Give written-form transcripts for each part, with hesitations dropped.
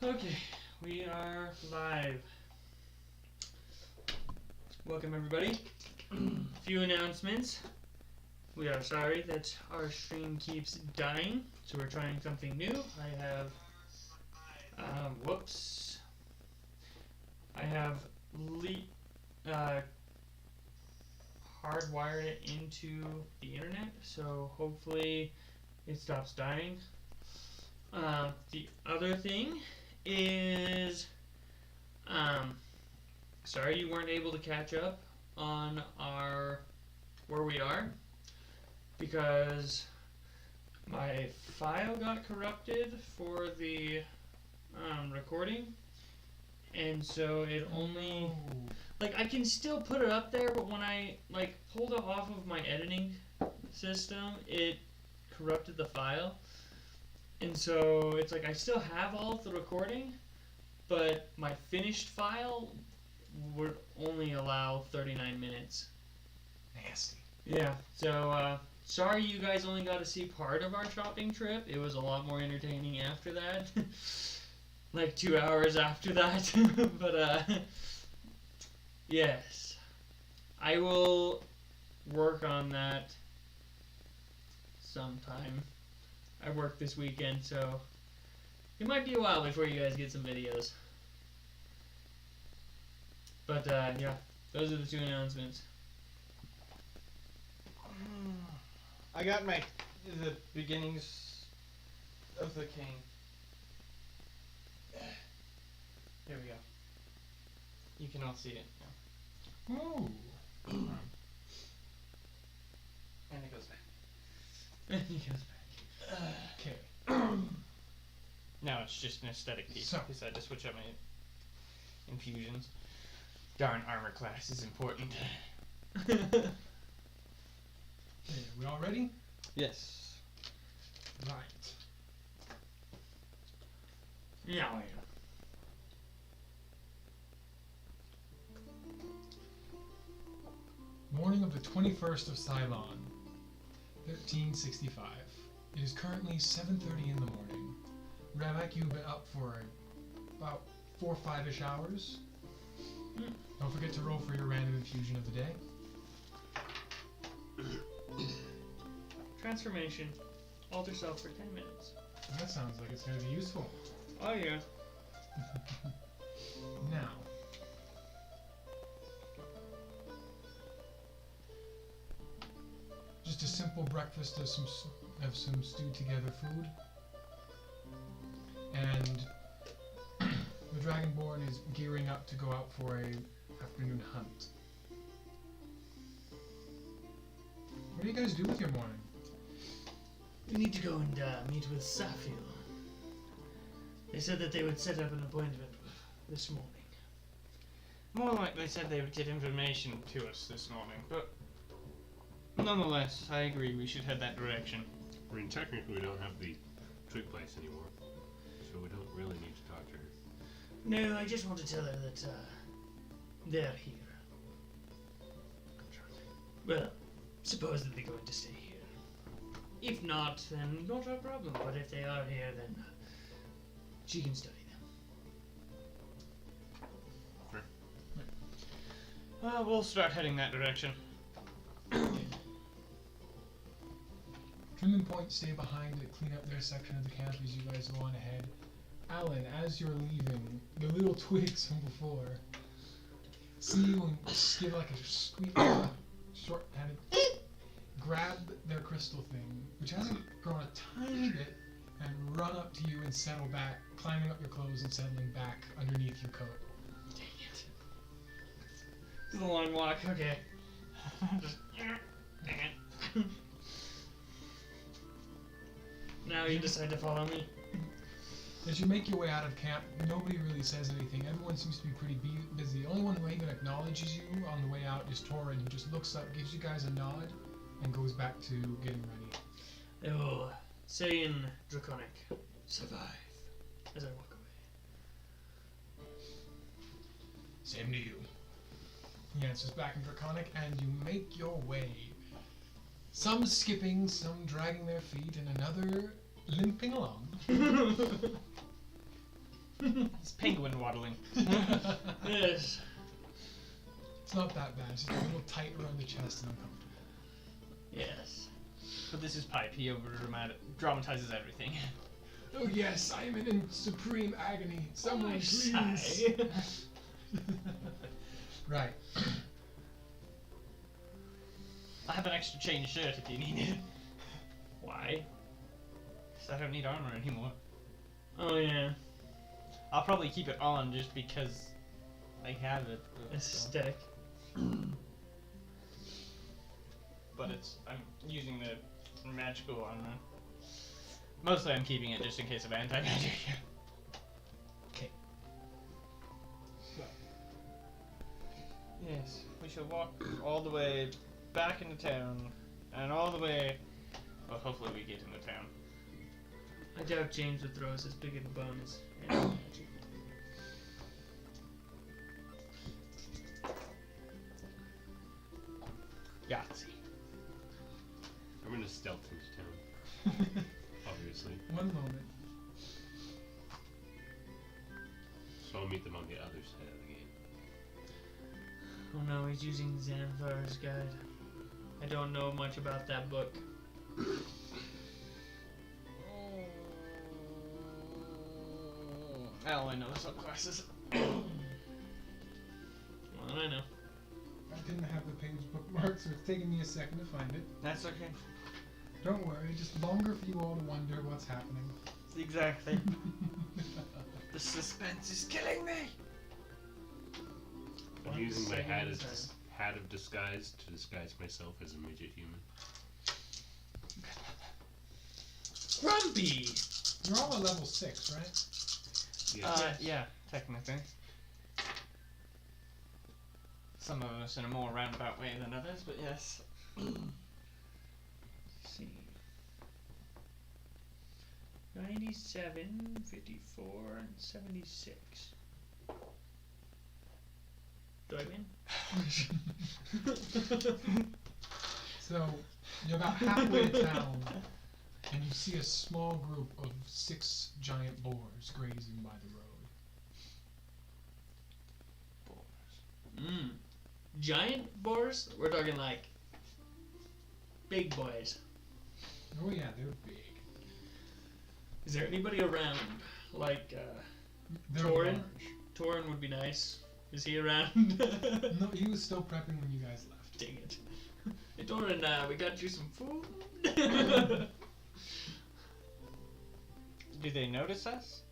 Okay, we are live. Welcome everybody. Few announcements. We are sorry that our stream keeps dying, so we're trying something new. I have, I have hardwired it into the internet, so hopefully it stops dying. The other thing is, sorry you weren't able to catch up on where we are, because my file got corrupted for the recording, and so it only, I can still put it up there, but when I pulled it off of my editing system, it corrupted the file. And so it's I still have all of the recording, but my finished file would only allow 39 minutes. Nasty. Yeah, so sorry you guys only got to see part of our shopping trip. It was a lot more entertaining after that. 2 hours after that. But yes. I will work on that sometime. I work this weekend, so it might be a while before you guys get some videos. But yeah, those are the two announcements. I got the beginnings of the king. Here we go. You can all see it now. Ooh. And it goes back. And he goes back. Okay. Now it's just an aesthetic piece. So. I decided to switch up my infusions. Darn, armor class is important. Okay, we all ready? Yes. Right. Yeah. Morning of the 21st of Cylon, 1365. It is currently 7:30 in the morning. Ravak, you've been up for about 4 or 5-ish hours. Don't forget to roll for your random infusion of the day. Transformation. Alter self for 10 minutes. That sounds like it's going to be useful. Oh yeah. Now, just a simple breakfast of some stewed together food, and the Dragonborn is gearing up to go out for a afternoon hunt. What do you guys do with your morning? We need to go and meet with Safviel. They said that they would set up an appointment this morning. More like they said they would get information to us this morning, but nonetheless, I agree we should head that direction. I mean, technically we don't have the trade place anymore, so we don't really need to talk to her. No, I just want to tell her that they're here. Well, supposedly going to stay here. If not, then not our problem. But if they are here, then she can study them. Well, we'll start heading that direction. Trim and Point stay behind to clean up their section of the camp as you guys go on ahead. Alan, as you're leaving, the little twigs from before see you and give like a squeak, short-handed, grab their crystal thing, which hasn't grown a tiny bit, and run up to you and settle back, climbing up your clothes and settling back underneath your coat. Dang it. It's a long walk, okay. Dang it. Now you decide to follow me. As you make your way out of camp, nobody really says anything. Everyone seems to be pretty busy. The only one who even acknowledges you on the way out is Torin, who just looks up, gives you guys a nod, and goes back to getting ready. They will say in Draconic, survive, as I walk away. Same to you. He answers back in Draconic, and you make your way. Some skipping, some dragging their feet, and another limping along. It's penguin waddling. Yes. It's not that bad. It's just a little tight around the chest and uncomfortable. Yes. But this is Pipe. He dramatizes everything. Oh yes, I am in supreme agony. Someone please. Sigh. Right. I have an extra chain shirt if you need it. Why? Because I don't need armor anymore. Oh yeah. I'll probably keep it on just because I have it. Aesthetic. But I'm using the magical armor. Mostly I'm keeping it just in case of anti-magic. Okay. Yes, we shall walk all the way back into town, and all the way. Well, hopefully we get into town. I doubt James would throw us as big of a bone as anti-magic. Yahtzee. I'm gonna stealth into town, obviously. One moment. So I'll meet them on the other side of the gate. Oh no, he's using Xanathar's guide. I don't know much about that book. Oh, I know the subclasses. Well, I know. I didn't have the page bookmarked, so it's taking me a second to find it. That's okay. Don't worry, just longer for you all to wonder what's happening. Exactly. The suspense is killing me. I'm One using my second, hat of disguise to disguise myself as a midget human. Grumpy! You're all at level 6, right? Yeah. Yeah, technically. Some of us in a more roundabout way than others, but yes. Let's see. 97, 54, and 76. Do I win? So, you're about halfway to town, and you see a small group of 6 giant boars grazing by the road. Mmm. Giant boars? We're talking like big boys. Oh yeah, they're big. Is there anybody around? Like, They're Torin? large. Torin would be nice. Is he around? No, he was still prepping when you guys left. Dang it. Hey, Torin, we got you some food. Do they notice us?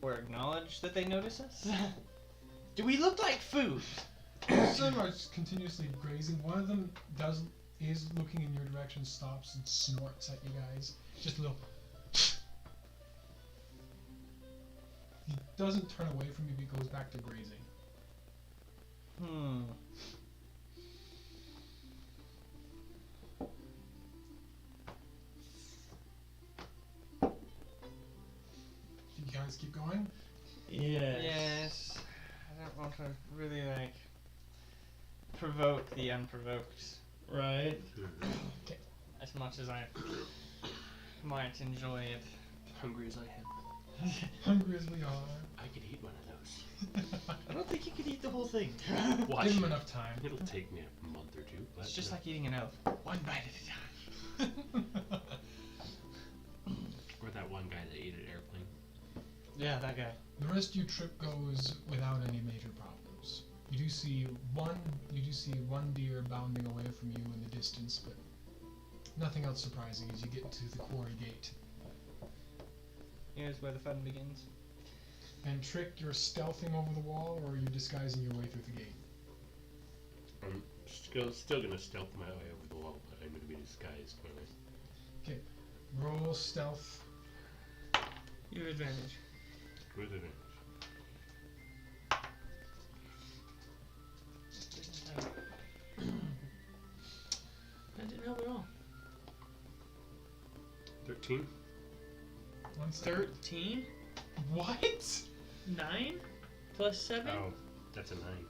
Or acknowledge that they notice us? Do we look like food? Most of them are just continuously grazing. One of them is looking in your direction, stops and snorts at you guys. Just a little. He doesn't turn away from you, but he goes back to grazing. You guys keep going? Yes. Yes. I don't want to really, provoke the unprovoked Right. as much as I might enjoy it. Hungry as I am, Hungry as we are. I could eat one of those. I don't think you could eat the whole thing. Watch. Give him enough time. It'll take me a month or two. But It's just like eating an elf. One bite at a time. Or that one guy that ate an airplane. Yeah, that guy. The rest of your trip goes without any major problems. You do see one deer bounding away from you in the distance, but nothing else surprising as you get to the quarry gate. Here's where the fun begins. And Trick, you're stealthing over the wall, or are you disguising your way through the gate? I'm still gonna stealth my way over the wall, but I'm gonna be disguised when I. Roll stealth. You have advantage. With advantage. That didn't help at all. 13. 1 second. 13? What? 9? Plus 7? Oh, that's a 9.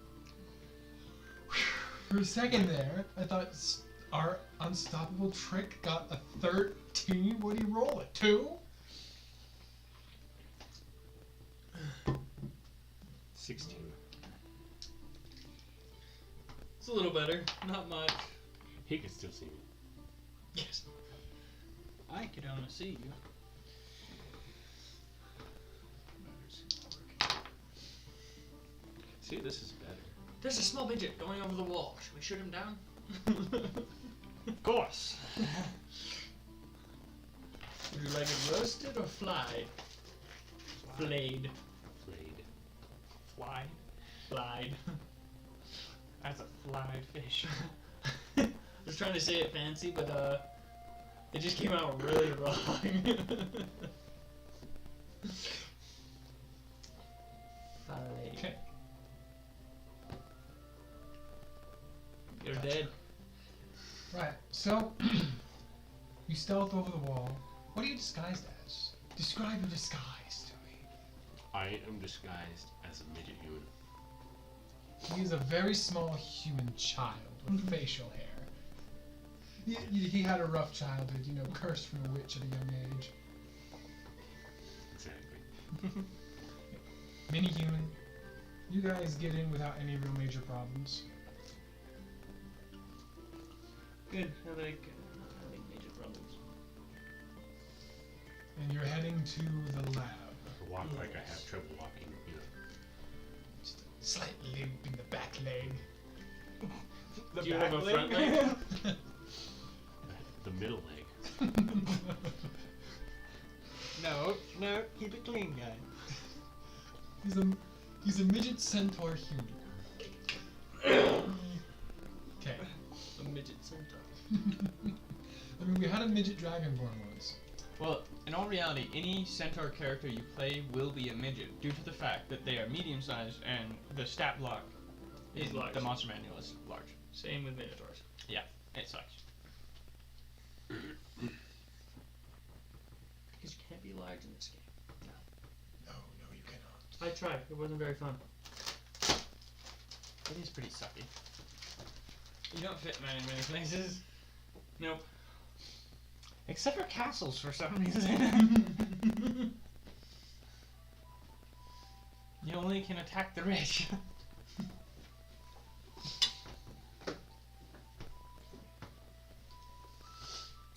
For a second there, I thought our unstoppable Trick got a 13. What did he roll? A 2? 16. It's a little better, not much. He can still see me. Yes. I could only see you. See, this is better. There's a small midget going over the wall. Should we shoot him down? Of course. Would you like it roasted or flayed? Flayed. Played. Fly. Flayed. That's a flied fish. I was trying to say it fancy, but it just came out really wrong. Flayed. Okay. You're dead. Right. So you stealth over the wall. What are you disguised as? Describe your disguise to me. I am disguised as a midget human. He is a very small human child with facial hair. He had a rough childhood, cursed from a witch at a young age. Exactly. Mini human. You guys get in without any real major problems. Good. I like major problems. And you're heading to the lab. I walk like I have trouble walking, Just a slight limp in the back leg. The Do you have back a front leg? The middle leg. No, keep it clean, guy. He's a midget centaur human. Okay. A midget centaur. I mean, we had a midget dragonborn once. Well, in all reality, any centaur character you play will be a midget due to the fact that they are medium-sized and the stat block Is in large. the monster manual is large. Same with minotaurs. It sucks. Because you can't be large in this game. No, you cannot. I tried. It wasn't very fun. It is pretty sucky. You don't fit many places. Nope. Except for castles for some reason. You only can attack the rich.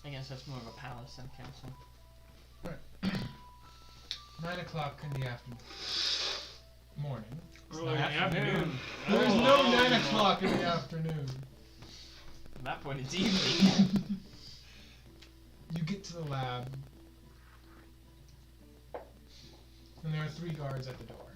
I guess that's more of a palace than a castle. 9 o'clock in the afternoon. Morning. Early in the afternoon. There's no 9 o'clock in the afternoon. At that point, it's evening. You get to the lab, and there are 3 guards at the door.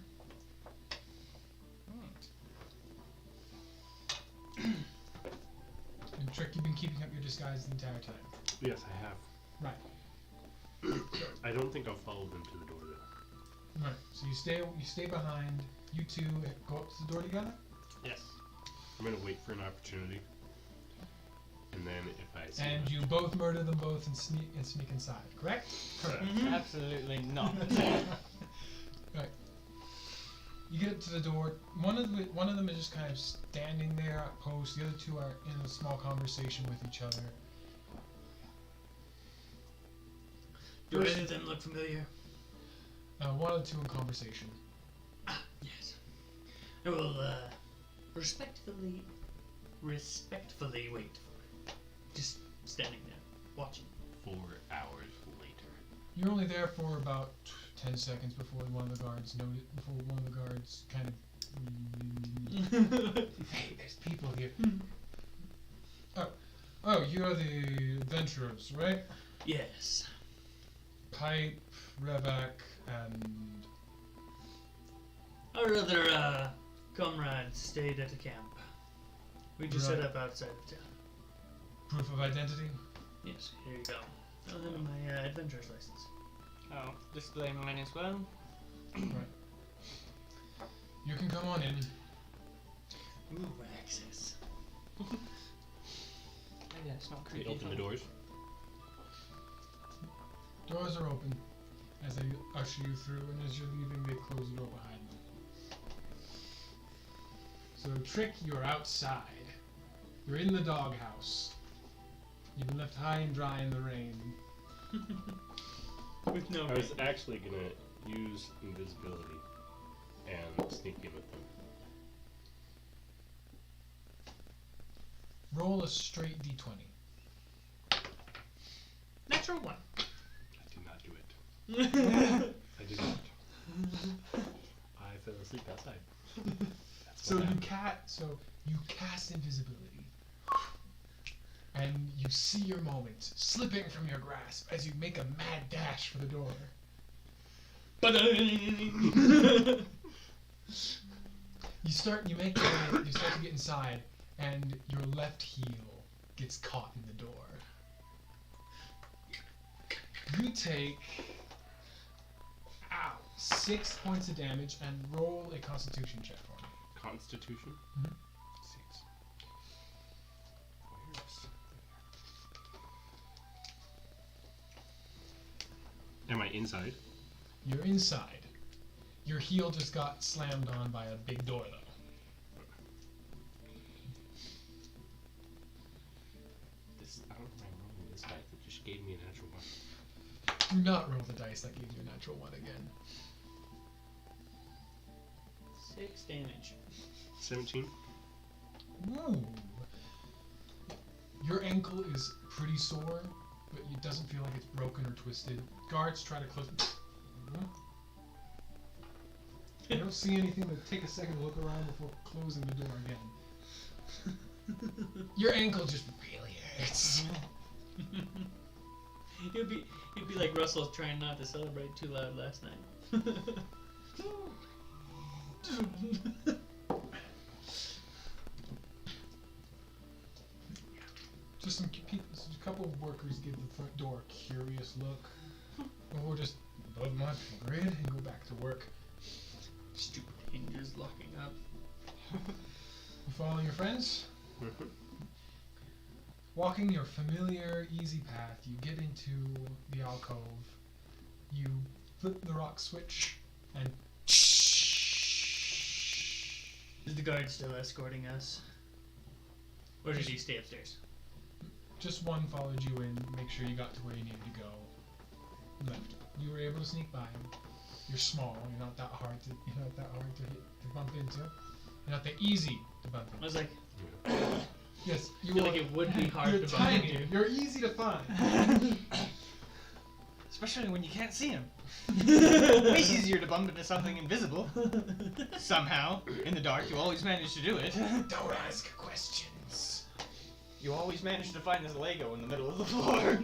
And Trick, you've been keeping up your disguise the entire time. Yes, I have. Right. I don't think I'll follow them to the door though. Right. So you stay behind. You two go up to the door together. Yes. I'm gonna wait for an opportunity, and then if I see And you both murder them both and sneak inside. Correct? Correct. Absolutely not. Right. You get up to the door. One of them is just kind of standing there at post. The other 2 are in a small conversation with each other. Do any of them look familiar? One of the 2 in conversation. Ah, yes. I will respectfully wait for it. Just standing there, watching. 4 hours later. You're only there for about 10 seconds before one of the guards kind of. Hey, there's people here. Oh, you are the adventurers, right? Yes. Pipe, Revak, and Our other comrades stayed at the camp. We just set Right. up outside of town. proof of identity. Yes, here you go. And my adventurer's license. Oh, display mine as well. Right. You can come on in. Ooh, access. Yeah, it's not They creepy. open the doors. Doors are open as they usher you through, and as you're leaving, they close the door behind them. So, Trick, you're outside. You're in the doghouse. You've been left high and dry in the rain. With no I was actually gonna use invisibility. and sneak in with them. Roll a straight d20. Natural one. I did not do it. I did not. I fell asleep outside. That's So what you happened. cast invisibility, and you see your moment slipping from your grasp as you make a mad dash for the door. You start to get inside, and your left heel gets caught in the door. You take 6 points of damage and roll a Constitution check for me. Constitution? Mhm. Six. Where's... Am I inside? You're inside. Your heel just got slammed on by a big door, though. I don't remember rolling this dice. It just gave me a natural one. Do not roll the dice that gives you a natural one again. 6 damage. 17. Ooh. Your ankle is pretty sore, but it doesn't feel like it's broken or twisted. Guards try to close. You don't see anything, but take a second to look around before closing the door again. Your ankle just really hurts. It'd be like Russell trying not to celebrate too loud last night. Just a couple of workers give the front door a curious look. And we'll just above my grid and go back to work. Stupid hinges locking up. You follow your friends? Walking your familiar, easy path, you get into the alcove. You flip the rock switch, and Is the guard still escorting us? Or did he stay upstairs? just one followed you in, make sure you got to where you needed to go. Left. You were able to sneak by him. You're small. You're not that hard to bump into. You're not that easy to bump I into. was like, Yes, I you feel are. like it would be hard You're to bump tiny. into. You're easy to find. Especially when you can't see him. Way easier to bump into something invisible. Somehow, in the dark, you always manage to do it. Don't ask questions. You always manage to find this Lego in the middle of the floor.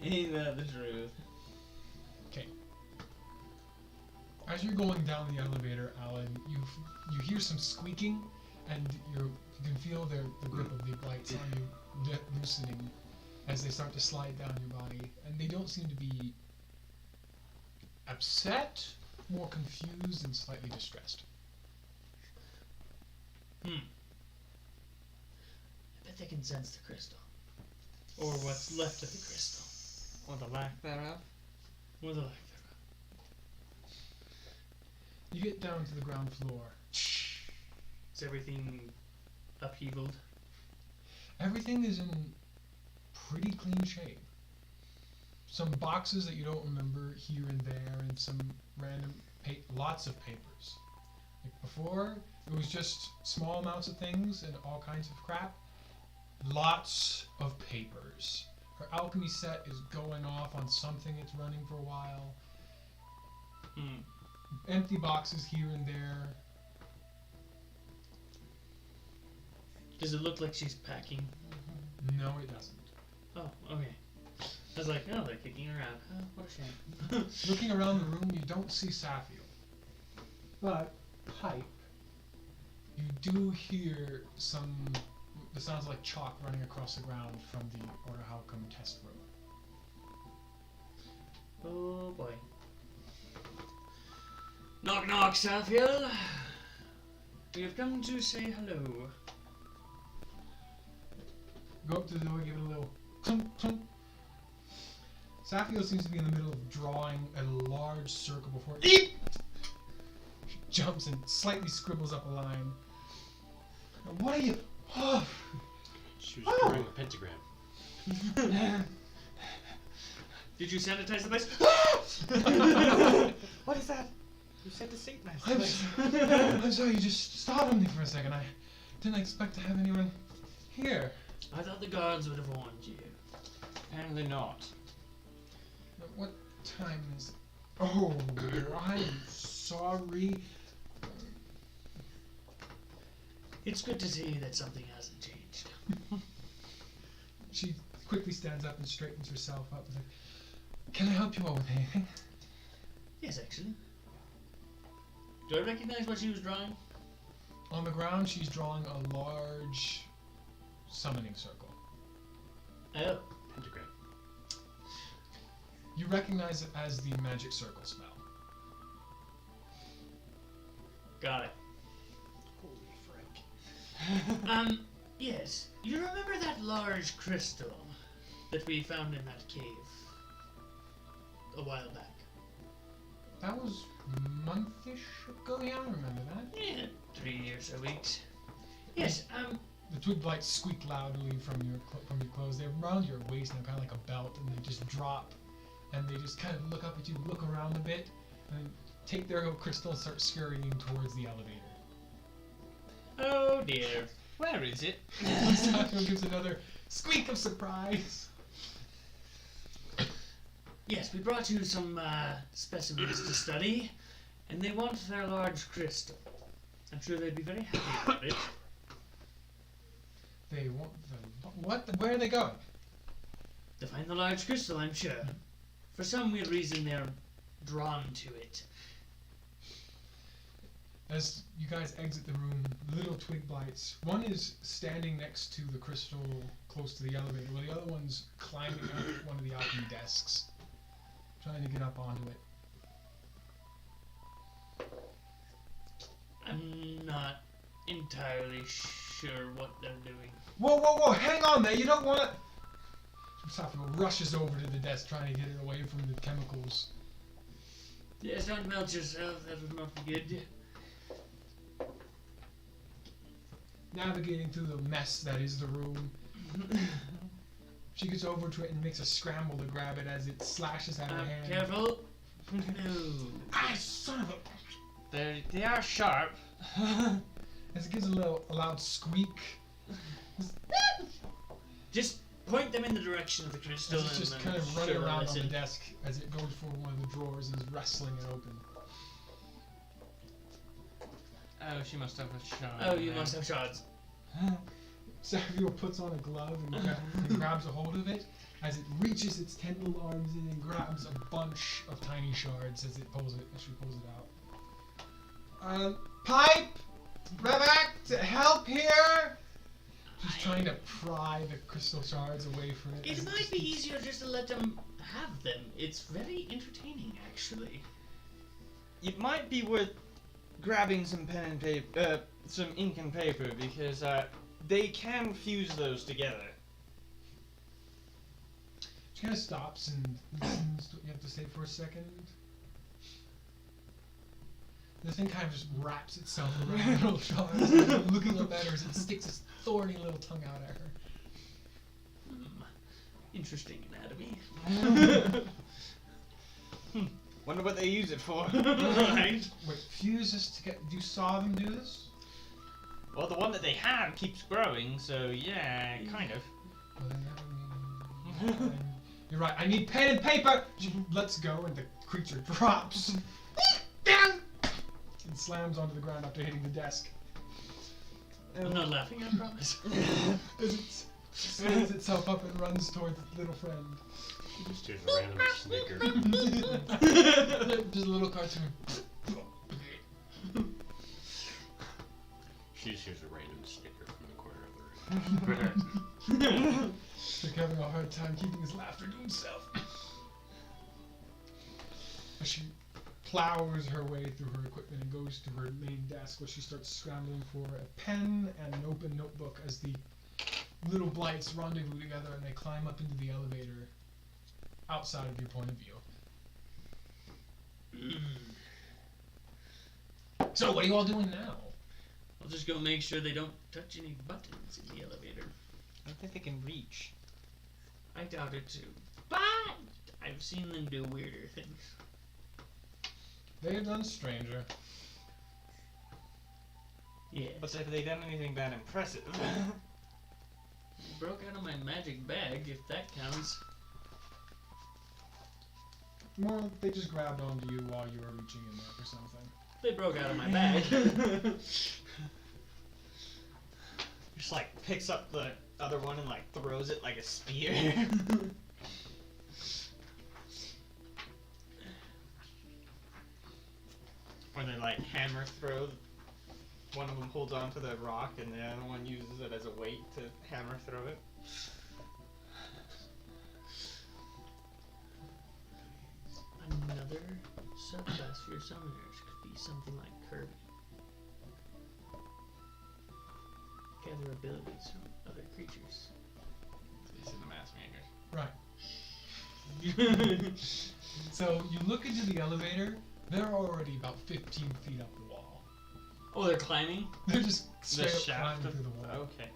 Ain't that the truth? As you're going down the elevator, Alan, you hear some squeaking, and you can feel the grip of the lights on you loosening as they start to slide down your body, and they don't seem to be upset, more confused and slightly distressed. I bet they can sense the crystal. Or what's left of the crystal. Or the lack thereof. Or the lack You get down to the ground floor. Is everything upheavaled? Everything is in pretty clean shape. Some boxes that you don't remember here and there, and some random, lots of papers. Like before, it was just small amounts of things and all kinds of crap. Lots of papers. Her alchemy set is going off on something it's running for a while. Empty boxes here and there. Does it look like she's packing? No, it doesn't. Oh, okay. I was like, oh, they're kicking around. Oh, what a shame. Looking around the room, you don't see Safviel. But, pipe. You do hear it sounds like chalk running across the ground from the Order Halcom test room. Oh boy. Knock knock, Safviel. We have come to say hello. Go up to the door, give it a little clunk, clunk. Safviel seems to be in the middle of drawing a large circle before it jumps and slightly scribbles up a line. What are you? Oh. She was drawing a pentagram. Did you sanitize the place? What is that? You said to Satanize the I'm, place. I'm sorry, you just startled me for a second. I didn't expect to have anyone here. I thought the guards would have warned you. Apparently not. What time is it? Oh, I'm sorry. It's good to see that something hasn't changed. She quickly stands up and straightens herself up. Like, can I help you all with anything? Yes, actually. Do I recognize what she was drawing? On the ground, she's drawing a large summoning circle. Oh. Pentagram. You recognize it as the magic circle spell. Got it. Holy frick. Yes. You remember that large crystal that we found in that cave a while back? That was a month-ish ago, yeah, I remember that. Yeah, 3 or so weeks. Yes, The twig blights squeak loudly from your clothes. They're around your waist now, kind of like a belt, and they just drop, and they just kind of look up at you, look around a bit, and take their little crystal and start scurrying towards the elevator. oh dear. Where is it? Safviel gives another squeak of surprise. Yes, we brought you some specimens to study, and they want their large crystal. I'm sure they'd be very happy about it. They want the what? Where are they going? To find the large crystal, I'm sure. For some weird reason, they're drawn to it. As you guys exit the room, little twig blights. One is standing next to the crystal close to the elevator, while the other one's climbing up one of the alchemy desks, trying to get up onto it. I'm not entirely sure what they're doing. Whoa, whoa, whoa! Hang on there! You don't want to. Safviel rushes over to the desk, trying to get it away from the chemicals. Yes, don't melt yourself. That would not be good. Navigating through the mess that is the room, she gets over to it and makes a scramble to grab it as it slashes out of her hand. Careful. No. Ah, son of a... They are sharp. As it gives a loud squeak. Just point them in the direction of the crystal. As it's just and kind of running sure, around on listen. the desk as it goes for one of the drawers and is wrestling it open. Oh, she must have a shard. Oh, you must have shards. Safviel puts on a glove and grabs a hold of it as it reaches its tendril arms in and grabs a bunch of tiny shards as she pulls it out. Pipe! Revac, to help here! She's trying to pry the crystal shards away from it. It might be easier just to let them have them. It's very entertaining, actually. It might be worth grabbing some pen and paper, some ink and paper, because they can fuse those together. She kind of stops and listens to what you have to say for a second. The thing kind of just wraps itself around the little shards, looking up at her as it sticks its thorny little tongue out at her. Interesting anatomy. Wonder what they use it for. Right. Wait, fuses to get... You saw them do this? Well, the one that they have keeps growing, so yeah, kind of. Well, then that would mean... You're right, I need pen and paper! She lets go and the creature drops. And slams onto the ground after hitting the desk. I'm not laughing, I promise. As it stands itself up and runs towards its little friend. She just hears a random snicker. Just a little cartoon. She just hears a random snicker from the corner of the room. Like having a hard time keeping his laughter to himself. As she plows her way through her equipment and goes to her main desk where she starts scrambling for a pen and an open notebook as the little blights rendezvous together and they climb up into the elevator outside of your point of view. So what are you all doing now? I'll just go make sure they don't touch any buttons in the elevator. I don't think they can reach. I doubt it too. But I've seen them do weirder things. They have done stranger. Yeah. But have they done anything that impressive? Broke out of my magic bag, if that counts. More, they just grabbed onto you while you were reaching in there for something. They broke out of my bag. Just like picks up the other one and like throws it like a spear. Or they like hammer throw. One of them holds onto the rock and the other one uses it as a weight to hammer throw it. Another subclass for your summoners could be something like Kirby. Gather abilities from other creatures. These are the mass mangers. Right. So you look into the elevator. They're already about 15 feet up the wall. Oh, they're climbing? They're just The straight up shaft climbing of- through the wall. Okay.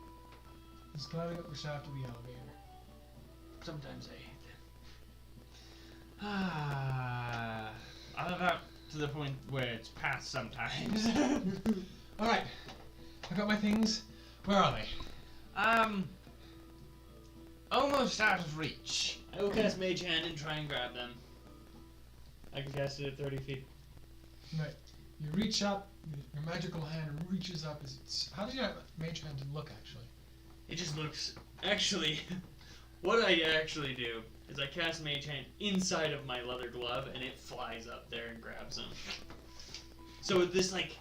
Just climbing up the shaft of the elevator. Sometimes I hate them. I'm about to the point where it's past sometimes. All right, I got my things. Where are they? Almost out of reach. I will cast Mage Hand and try and grab them. I can cast it at 30 feet. Right. You reach up. Your magical hand reaches up. How does your mage hand look actually? It just looks... Actually, what I actually do is I cast Mage Hand inside of my leather glove and it flies up there and grabs them. So with this like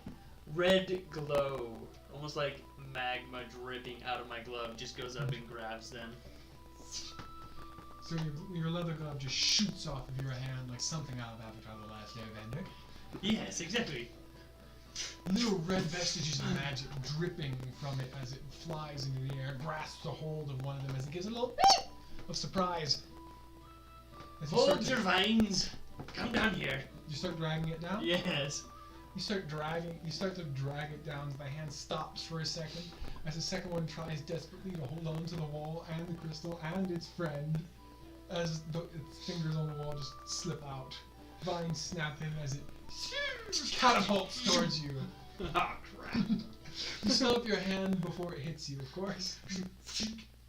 red glow, almost like magma dripping out of my glove, just goes up and grabs them. So your leather glove just shoots off of your hand like something out of Avatar: The Last Airbender. Yes, exactly. Little red vestiges of magic dripping from it as it flies into the air, grasps a hold of one of them as it gives a little of surprise. As you start Hold to- your vines. Come down here. You start dragging it down? Yes. You start to drag it down. The hand stops for a second as the second one tries desperately to hold on to the wall and the crystal and its friend as its fingers on the wall just slip out. Vines snapping as it catapults towards you. Oh crap. You still up your hand before it hits you, of course.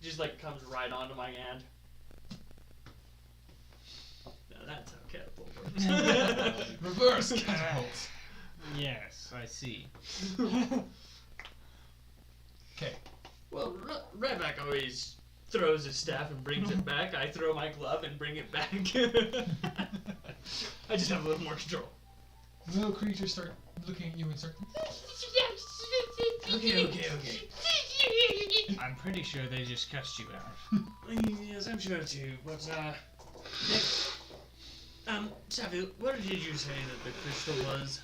Just like comes right onto my hand. Now that's how catapult works. Reverse catapult. Yes, I see. Okay. Well, Redback always throws his staff and brings it back. I throw my glove and bring it back. I just have a little more control. The little creatures start looking at you and start. Okay. I'm pretty sure they just cussed you out. Yes, I'm sure too. But Safviel, what did you say that the crystal was?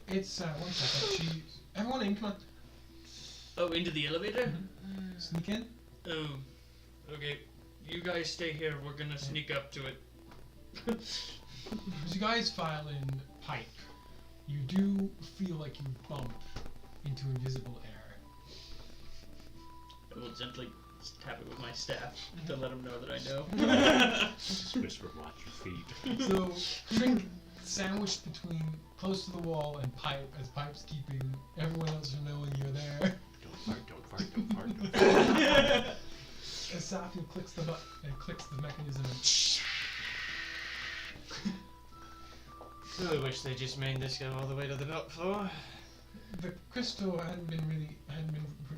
It's 1 second. Everyone in, come on. Oh, into the elevator? Sneak in. Oh, okay. You guys stay here. We're gonna sneak up to it. As you guys file in pipe, you do feel like you bump into invisible air. I will gently tap it with my staff to let him know that I know. Just whisper, watch your feet. So, Trink sandwiched between close to the wall and pipe, as pipe's keeping everyone else from knowing you're there. Don't fart, don't fart, don't fart, don't fart. As Safviel clicks the button and clicks the mechanism and Really wish they just made this go all the way to the top floor. the crystal hadn't been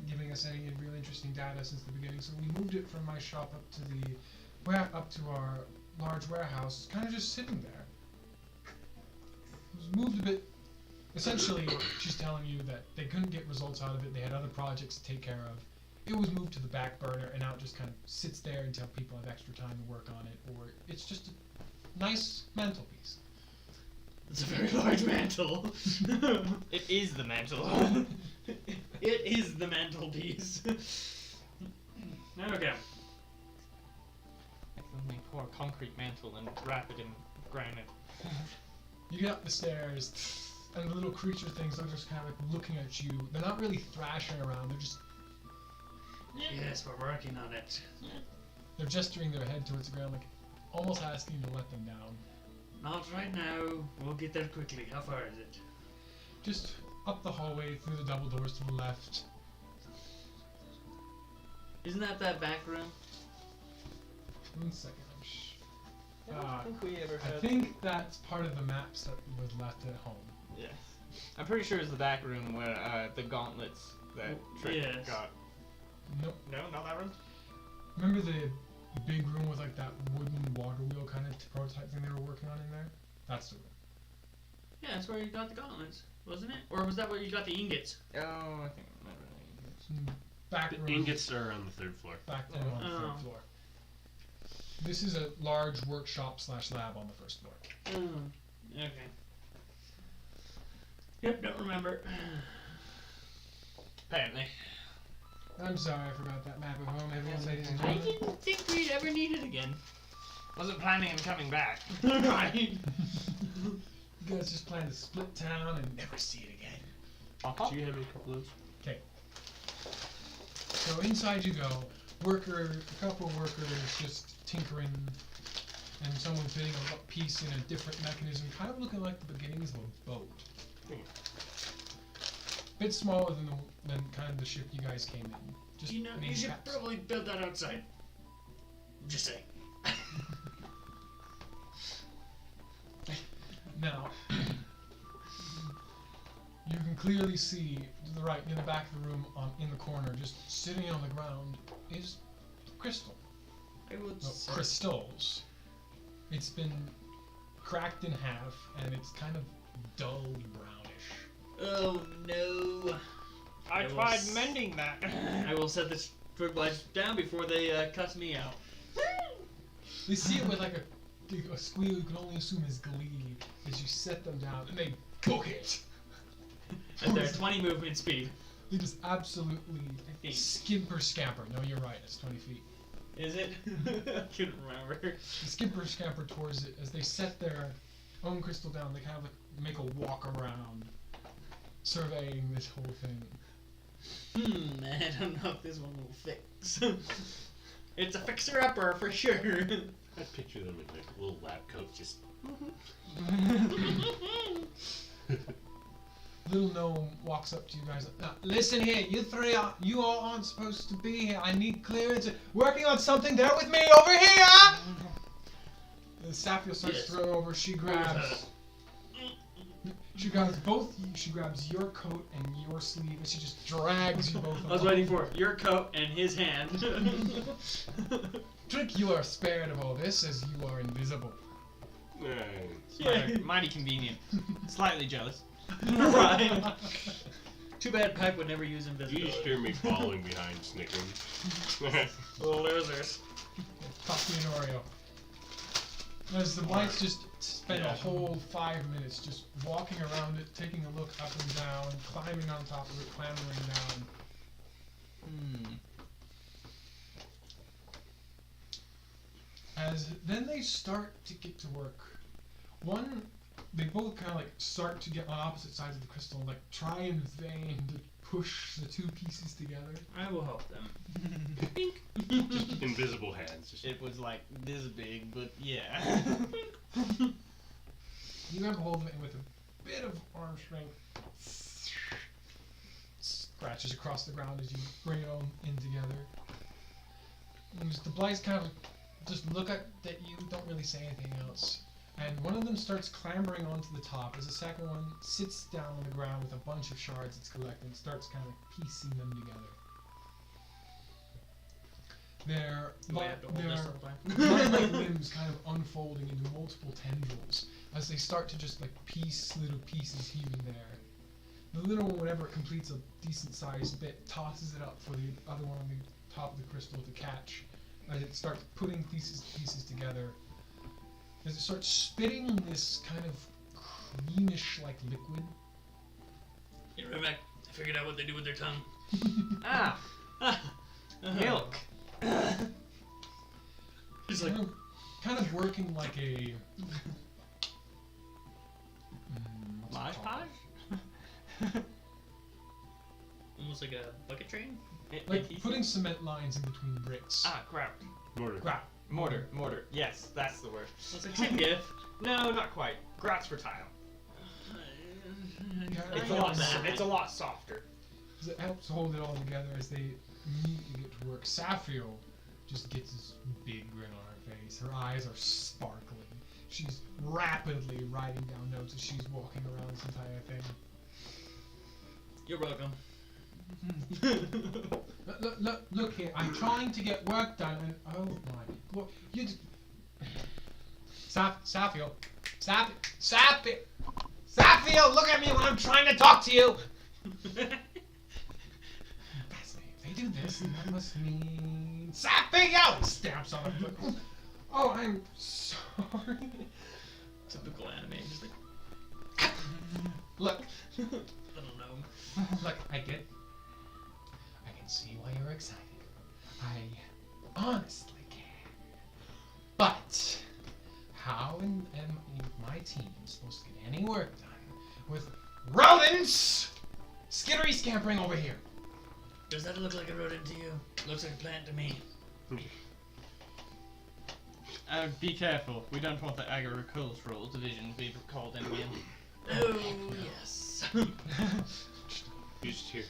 giving us any real interesting data since the beginning, so we moved it from my shop up to our large warehouse, kind of just sitting there. It was moved a bit. Essentially, she's telling you that they couldn't get results out of it. They had other projects to take care of. It was moved to the back burner, and now it just kind of sits there until people have extra time to work on it, or it's just a nice mantelpiece. It's a very large mantle. It is the mantle. It is the mantelpiece. Okay. I can only pour concrete mantle and wrap it in granite. You get up the stairs, and the little creature things are just kind of like looking at you. They're not really thrashing around. They're just Yes, we're working on it. they're gesturing their head towards the ground, like almost asking you to let them down. Not right now. We'll get there quickly. How far is it? Just up the hallway, through the double doors to the left. Isn't that back room? 1 second. I don't think we ever I had. think that's part of the maps that was left at home. Yes. I'm pretty sure it's the back room where the gauntlets that Trick Yes. got. Nope. No, not that room. Remember the big room with like that wooden water wheel kind of prototype thing they were working on in there? That's the room. Yeah, that's where you got the gauntlets, wasn't it? Or was that where you got the ingots? Oh, I think I remember that. Back The room. ingots are on the 3rd floor. Back room on the Oh. 3rd floor. This is a large workshop/lab on the 1st floor. Okay. Yep, don't remember. Apparently. I'm sorry, I forgot that map of home. Everyone, ladies and I gentlemen. didn't think we'd ever need it again. Wasn't planning on coming back. Right. You guys just plan to split town and never see it again. Do you have a couple of those? So inside you go. A couple of workers just tinkering, and someone fitting a piece in a different mechanism, kind of looking like the beginnings of a boat. Bit smaller than kind of the ship you guys came in. Just You know, you main should caps. probably build that outside. Just saying. Now, you can clearly see to the right, in the back of the room, in the corner, just sitting on the ground, is crystal. I would No, say. crystals. It's been cracked in half, and it's kind of dulled brownish. Oh no. I I will tried s- mending that. I will set the twig blights down before they cuss me out. They see it with like a squeal you can only assume is glee as you set them down, and they book it. At their 20 movement speed. They just absolutely think. skimper scamper. No, you're right. It's 20 feet. Is it? I couldn't remember. They skimper scamper towards it as they set their own crystal down. They kind of like make a walk around, surveying this whole thing. I don't know if this one will fix. It's a fixer-upper for sure. I picture them in like little lab coats, just. Little gnome walks up to you guys. Listen here, you all aren't supposed to be here. I need clearance. Working on something there with me over here. Safviel starts Yes. to throw over. She grabs both. She grabs your coat and your sleeve, and she just drags you both. I was waiting for your coat and his hand. Trick, you are spared of all this as you are invisible. Yeah. Mighty convenient. Slightly jealous. Right. Too bad Pipe would never use You invisibility. just hear me falling behind, snickering. Little losers. Coffee and Oreo. As the lights just spend a whole 5 minutes just walking around it, taking a look up and down, climbing on top of it, clambering down. As then they start to get to work. They both kind of like start to get on opposite sides of the crystal and like try in vain to push the two pieces together. I will help them. Just invisible hands. Just It was like this big, but yeah. You grab hold of it and with a bit of arm strength, scratches across the ground as you bring it all in together. And the blights kind of just look at you, don't really say anything else. And one of them starts clambering onto the top as the second one sits down on the ground with a bunch of shards it's collecting and starts kind of piecing them together. Their Do I have to hold this all the time? light-like limbs kind of unfolding into multiple tendrils as they start to just like piece little pieces here and there. The little one, whenever it completes a decent sized bit, tosses it up for the other one on the top of the crystal to catch as it starts putting pieces together. As it starts spitting this kind of creamish-like liquid. Hey, Rebecca, I figured out what they do with their tongue. Ah, milk. He's like, kind of working like a what's it Mosh called? Posh? almost like a bucket train? Like putting cement lines in between bricks. Ah, crap. mortar. Crap. Mortar. Yes, that's the word. It's like same gift. No, not quite. Grots for tile. It's a lot softer. It helps hold it all together as they immediately get to work. Safviel just gets this big grin on her face. Her eyes are sparkling. She's rapidly writing down notes as she's walking around this entire thing. You're welcome. Look here. I'm trying to get work done, and oh my god, you. Safviel, look at me when I'm trying to talk to you. Fascinating. If they do this, then that must mean Safviel stamps on her foot. Oh, I'm sorry. Typical anime. Just like Look. I don't know. Look, I can see why you're excited. I honestly can. But how am my team supposed to get any work done with rodents skittery scampering over here? Does that look like a rodent to you? Looks like a plant to me. Be careful. We don't want the agricultural division to be called in again. Oh yes. Just here.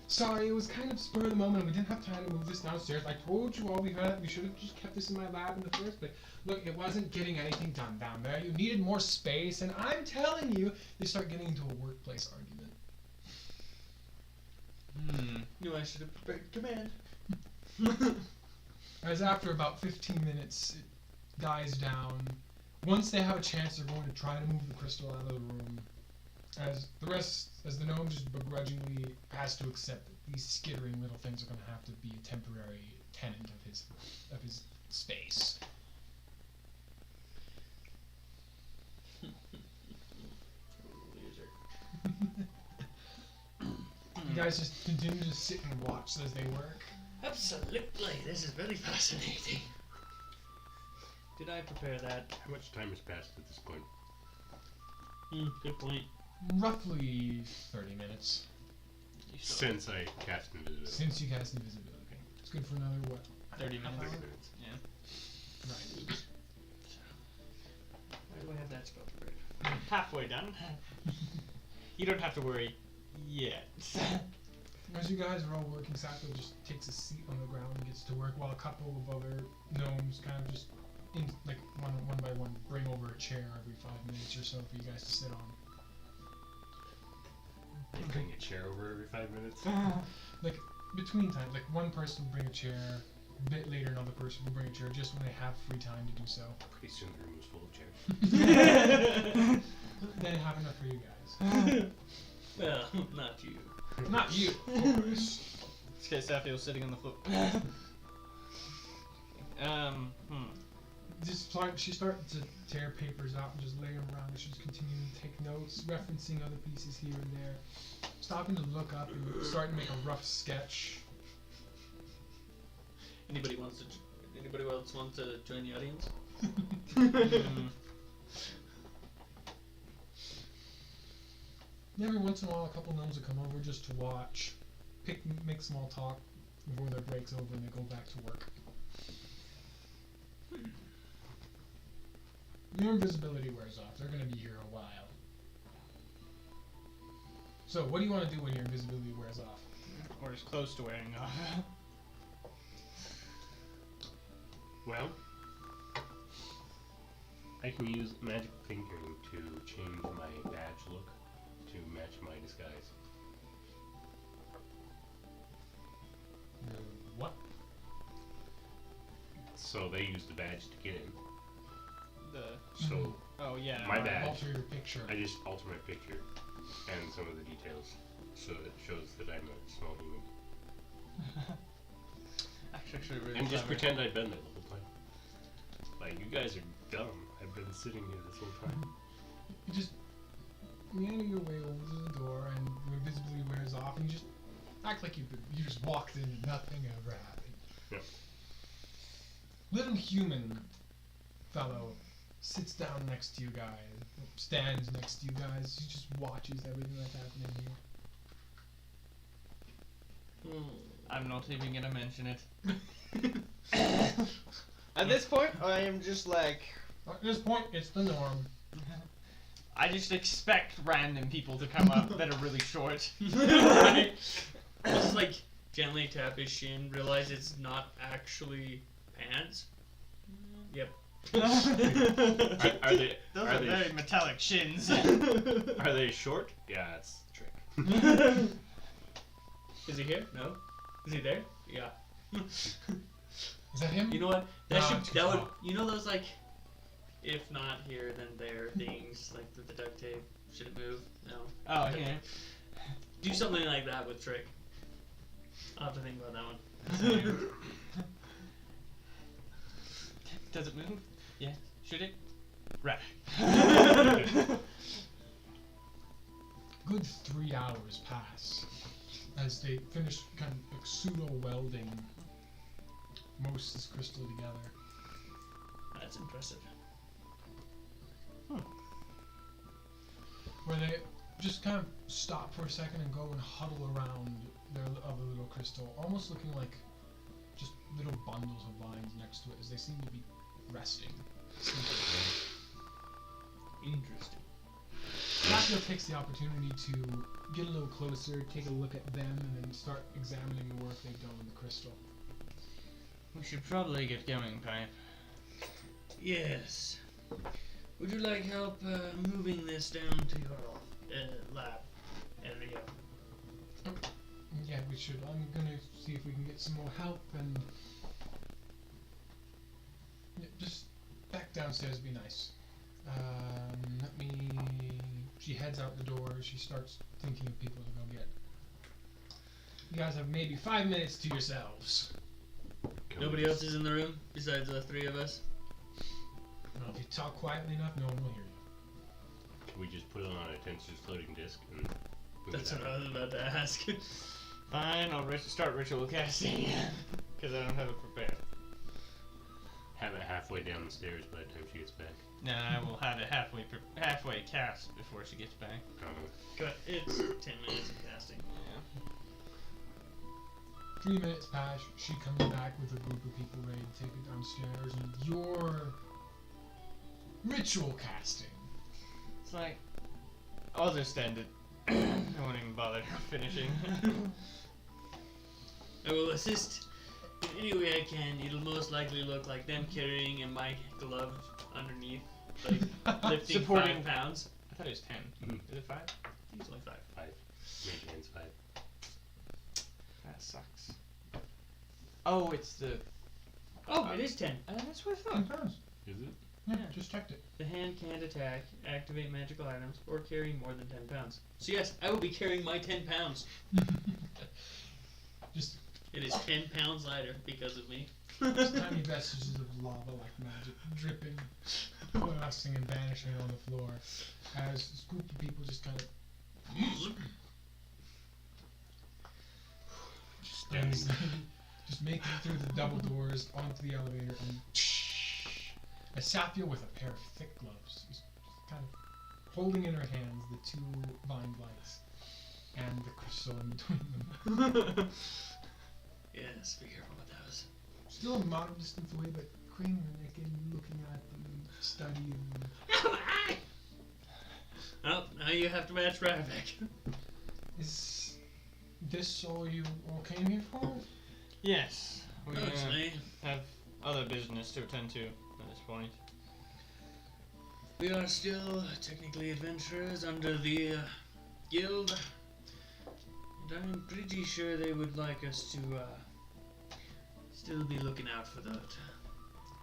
Sorry, it was kind of spur of the moment. We didn't have time to move this downstairs. I told you all we should have just kept this in my lab in the first place. Look, it wasn't getting anything done down there. You needed more space, and I'm telling you, they start getting into a workplace argument. Knew I should have prepared command. As after about 15 minutes, it dies down. Once they have a chance, they're going to try to move the crystal out of the room. As the gnome just begrudgingly has to accept that these skittering little things are going to have to be a temporary tenant of his space. Loser. You guys just continue to sit and watch as they work. Absolutely. This is very fascinating. Did I prepare that? How much time has passed at this point? Good point. Roughly 30 minutes Since I cast invisibility. since you cast invisibility. It's good for another, what? 30 half minutes. hour? 30 minutes. Yeah. Right. Why do I have that spell prepared? Halfway done. You don't have to worry yet. As you guys are all working, Sato just takes a seat on the ground and gets to work, while a couple of other gnomes kind of just, like one by one, bring over a chair every 5 minutes or so for you guys to sit on. They bring a chair over every 5 minutes. Like between times, like one person will bring a chair, a bit later another person will bring a chair, just when they have free time to do so. Pretty soon the room is full of chairs. Then have enough for you guys. Well, not you. Not you, of course. This case, Safviel's sitting on the floor. She started to tear papers out and just lay them around. She's continuing to take notes, referencing other pieces here and there, stopping to look up and starting to make a rough sketch. Anybody else want to join the audience? Every once in a while, a couple gnomes will come over just to watch, make small talk before their break's over and they go back to work. Your invisibility wears off. They're going to be here a while. So, what do you want to do when your invisibility wears off? Or is close to wearing off. Well, I can use magic thinking to change my badge look to match my disguise. What? So they use the badge to get in. So Oh yeah. my badge, Alter your picture. I just alter my picture and some of the details so it shows that I'm a small human. Actually, really And just clever. pretend I've been there the whole time. Like, you guys are dumb. I've been sitting here this whole time. You just meander your way over to the door and your invisibility wears off and you just act like you just walked in and nothing ever happened. Yep. Little human fellow sits down next to you guys, stands next to you guys, he just watches everything that's happening here. I'm not even gonna mention it. At this point, I am just like... At this point, it's the norm. I just expect random people to come up that are really short. Just like gently tap his shin, realize it's not actually pants. Yep. Are they? Those Are are they? very metallic shins. Are they short? Yeah, that's the trick. Is he here? No. Is he there? Yeah. Is that him? You know what? That Nah, should. too That would. tall. You know those like, if not here then there things like with the duct tape. Should it move? No. Oh, yeah. Do something like that with Trick. I'll have to think about that one. Does it move? Yeah. Should it? Right. Good 3 hours pass as they finish kind of like pseudo welding most of this crystal together. That's impressive. Where they just kind of stop for a second and go and huddle around their other little crystal, almost looking like just little bundles of vines next to it as they seem to be resting. Interesting. Safviel takes the opportunity to get a little closer, take a look at them, and then start examining the work they've done on the crystal. We should probably get going, Pipe. Yes. Would you like help moving this down to your lab area? Yeah, we should. I'm gonna see if we can get some more help and yeah, just back downstairs would be nice. Let me. She heads out the door. She starts thinking of people to go get. You guys have maybe 5 minutes to yourselves. Nobody else is in the room besides the three of us? Well, if you talk quietly enough, no one will hear you. Can we just put it on a attention floating disc and move That's it what out? I was about to ask. Fine, I'll start ritual casting. Because I don't have it prepared. Have it halfway down the stairs by the time she gets back. No, I will have it halfway cast before she gets back. Cut. It's 10 minutes of casting. 3 minutes pass. She comes back with a group of people ready to take it downstairs, and you're ritual casting. It's like, I'll just end it. I won't even bother finishing. I will assist in any way I can. It'll most likely look like them carrying a mic glove underneath, like lifting Supporting- 5 pounds. I thought it was 10. Mhm. Is it 5? I think it's only 5. 5. Maybe hands 5. That sucks. Oh, it's the... Oh, it is 10. that's what I 10 thought. pounds. Is it? Yeah, Yeah. just checked it. The hand can't attack, activate magical items, or carry more than 10 pounds. So yes, I will be carrying my 10 pounds. Just It is 10 pounds lighter because of me. tiny vestiges of lava like magic dripping, collapsing and vanishing on the floor as this group of people just kind of just making it through the double doors onto the elevator and as Safviel with a pair of thick gloves is kind of holding in her hands the 2 vine blights and the crystal in between them. Yes, be careful with those. Still a moderate distance away, but craning her neck and looking at them, studying them. Oh, now you have to match Ravik. Is this all you all came here for? Yes. We Mostly. have other business to attend to at this point. We are still technically adventurers under the guild. And I'm pretty sure they would like us to still be looking out for that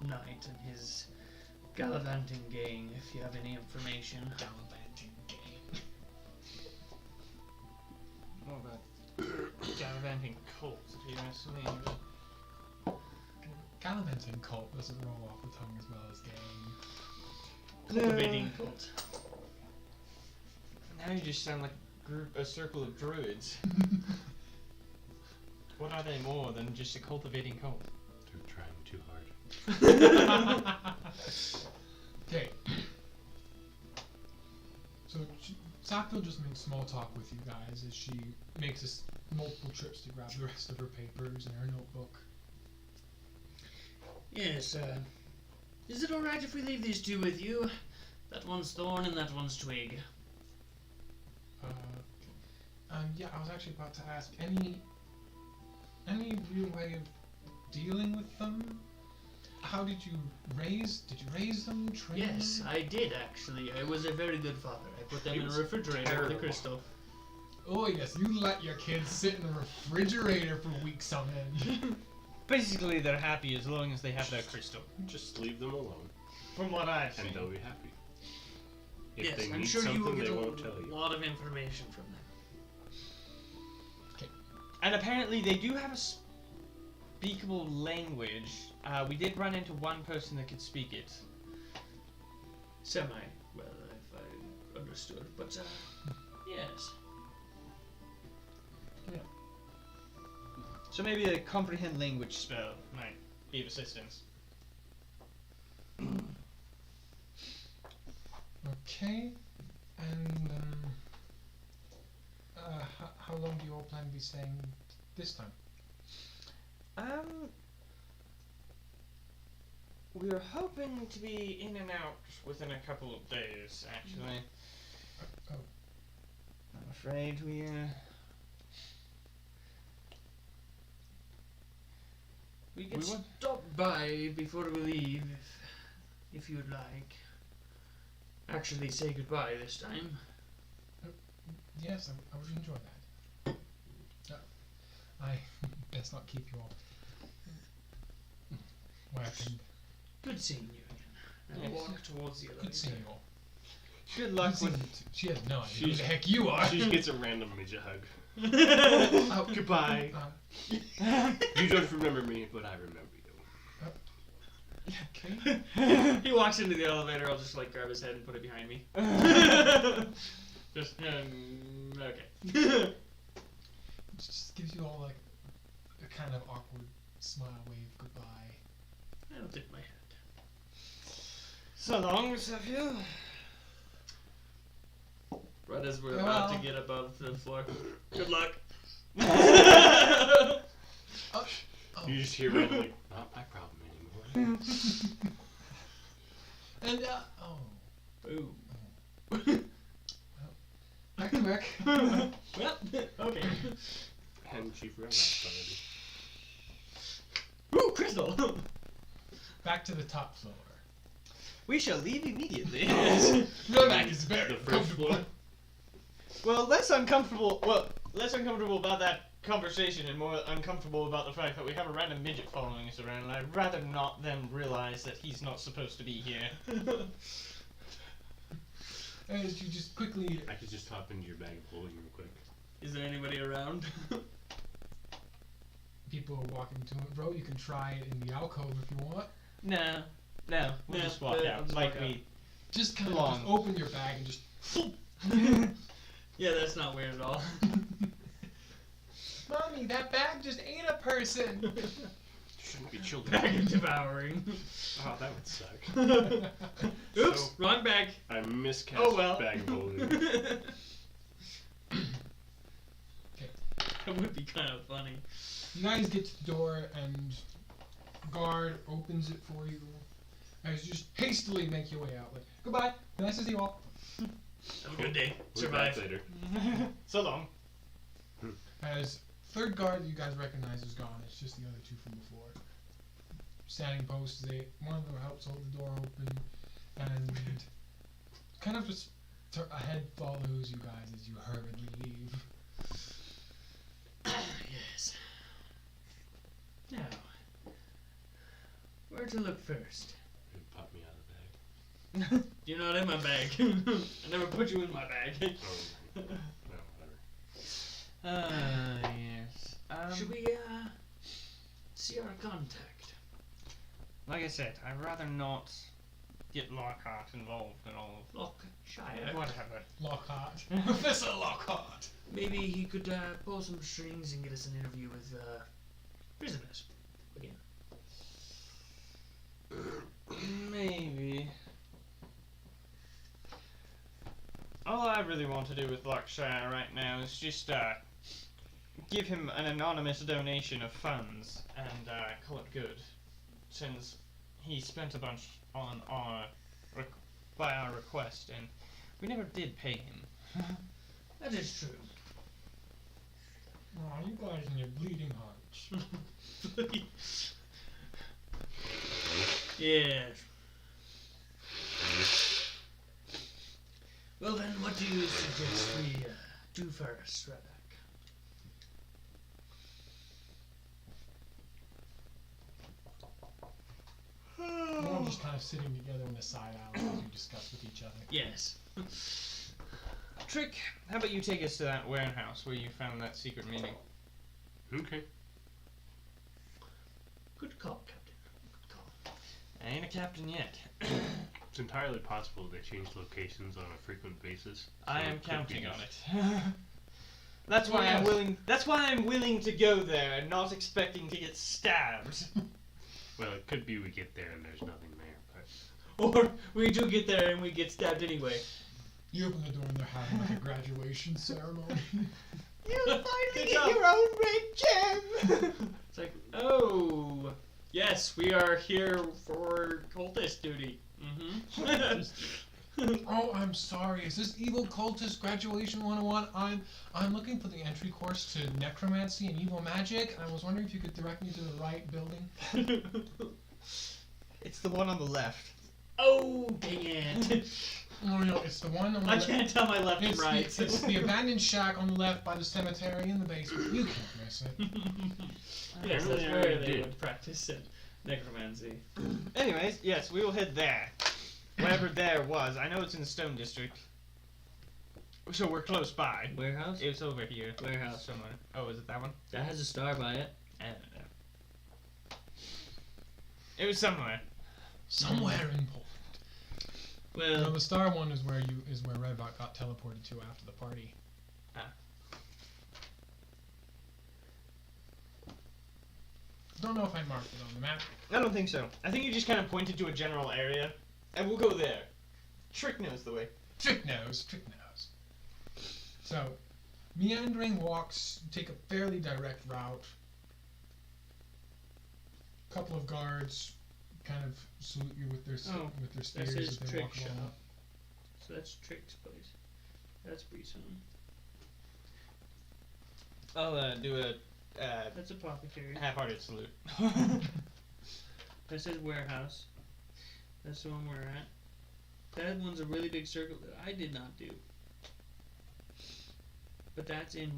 knight and his gallivanting gang, if you have any information. Gallivanting gang. What about gallivanting cults, if you ask me? Gallivanting cult doesn't roll off the tongue as well as gang. Cultivating cult. Now you just sound like a circle of druids. What are they more than just a cultivating cult? They're trying too hard. Okay. So Safviel just makes small talk with you guys as she makes multiple trips to grab the rest of her papers and her notebook. Yes, is it alright if we leave these two with you? That one's Thorn and that one's Twig. Yeah, I was actually about to ask, any real way of dealing with them? How did you raise them, train Yes, them? I did actually. I was a very good father. I put them He in a was refrigerator with a terrible. crystal. Oh yes, you let your kids sit in a refrigerator for weeks on end. Basically, they're happy as long as they have their crystal. Just leave them alone, From what I've seen. and they'll be happy. If Yes, they I'm need sure you will something, get they a won't tell you. lot of information from them. And apparently they do have a speakable language. We did run into one person that could speak it. Semi, well, if I understood, but, yes. So maybe a comprehend language spell might be of assistance. Okay, and how long do you all plan to be staying this time? We're hoping to be in and out within a couple of days, actually. Oh. I'm afraid we We can We want- stop by before we leave, if you'd like. Actually, say goodbye this time. Yes, I would enjoy that. I best not keep you all working. Good seeing you again. And Yes. walk towards the elevator. Good seeing you all. good luck Good seeing with. you too. She has no idea who She's- the heck you are. She gets a random midget hug. Oh, Goodbye. uh, You don't remember me, but I remember you. okay. He walks into the elevator, I'll just like grab his head and put it behind me. Just, okay. Just gives you all like a kind of awkward smile, wave, goodbye. I'll dip my head. So long, Safviel. Right as we're about to Well. get above the floor. Good luck. Oh. You just hear randomly, not my problem anymore. And Ooh. back to work. Well, okay. And she realized already. Ooh, crystal! Back to the top floor. We shall leave immediately. Your back is very The first comfortable. floor? Well, less uncomfortable about that conversation and more uncomfortable about the fact that we have a random midget following us around, and I'd rather not them realize that he's not supposed to be here. As you just quickly. I could just hop into your bag of holding real quick. Is there anybody around? People are walking to it, bro. You can try it in the alcove if you want. No, we'll Yeah, just walk yeah, out I'll just like walk out. Just kind of Belong. just open your bag and just. Yeah, that's not weird at all. Mommy, that bag just ate a person. You shouldn't be children. Bag of devouring. Oh, that would suck. Oops, So- wrong bag. I miscast Oh well. bag of holding. That would be kind of funny. You guys get to the door and guard opens it for you. As you just hastily make your way out. Like, goodbye. Nice to see you all. Have a good day. We'll be back Survive. later. So long. As third guard that you guys recognize is gone, it's just the other two from before. Standing posts, one of them helps hold the door open, and kind of just ahead follows you guys as you hurriedly leave. Yes. Now, where to look first? You pop me out of the bag. You're not in my bag. I never put you in my bag. Oh, no, whatever. Yes. Should we, see our contact? Like I said, I'd rather not get Lockhart involved in all Lockshire. of whatever. Lockhart. Professor Lockhart. Maybe he could, pull some strings and get us an interview with, prisoners. Again. Maybe. All I really want to do with Lockshire right now is just give him an anonymous donation of funds and call it good. since he spent a bunch on our by our request, and we never did pay him. That is true. Aw, you guys and your bleeding hearts. Yes. Well then, what do you suggest we do first, Rebek? We're all just kind of sitting together in the side alley as we discuss with each other. Yes. Trick, how about you take us to that warehouse where you found that secret meeting? Okay. Good call, Captain. Good call. I ain't a captain yet. It's entirely possible they change locations on a frequent basis. I so am it could be counting on just- it. That's why I'm Yes. willing. That's why I'm willing to go there and not expecting to get stabbed. Well, it could be we get there and there's nothing there, but Or we do get there and we get stabbed anyway. You open the door and they're having like a graduation ceremony. You finally Good get job. your own red gem. It's like, oh, yes, we are here for cultist duty. Mm-hmm. Oh, I'm sorry. Is this Evil Cultist Graduation 101? I'm looking for the entry course to necromancy and evil magic. I was wondering if you could direct me to the right building. It's the one on the left. Oh, dang it. Oh no, it's the one on the I left. can't tell my left and It's, right. it's the abandoned shack on the left by the cemetery in the basement. You can't miss it. Yes, that's Apparently I where already they did. would practice necromancy. Anyways, yes, we will head there. Wherever there was. I know it's in the Stone District. So we're close by. Warehouse? It's over here. Warehouse. Somewhere. Oh, is it that one? That has a star by it. I don't know. It was somewhere. Somewhere important. Well, No, the star one is where Redbot got teleported to after the party. Ah. Don't know if I marked it on the map. I don't think so. I think you just kind of pointed to a general area, and we'll go there. Trick knows the way. Trick knows. So, meandering walks take a fairly direct route. Couple of guards kind of salute you with their Oh, with their that spears says as they trick walk along. shop. So that's Trick's place. That's Breezone. I'll do a That's Apothecary. half-hearted salute. That says warehouse. That's the one we're at. That one's a really big circle that I did not do. But that's in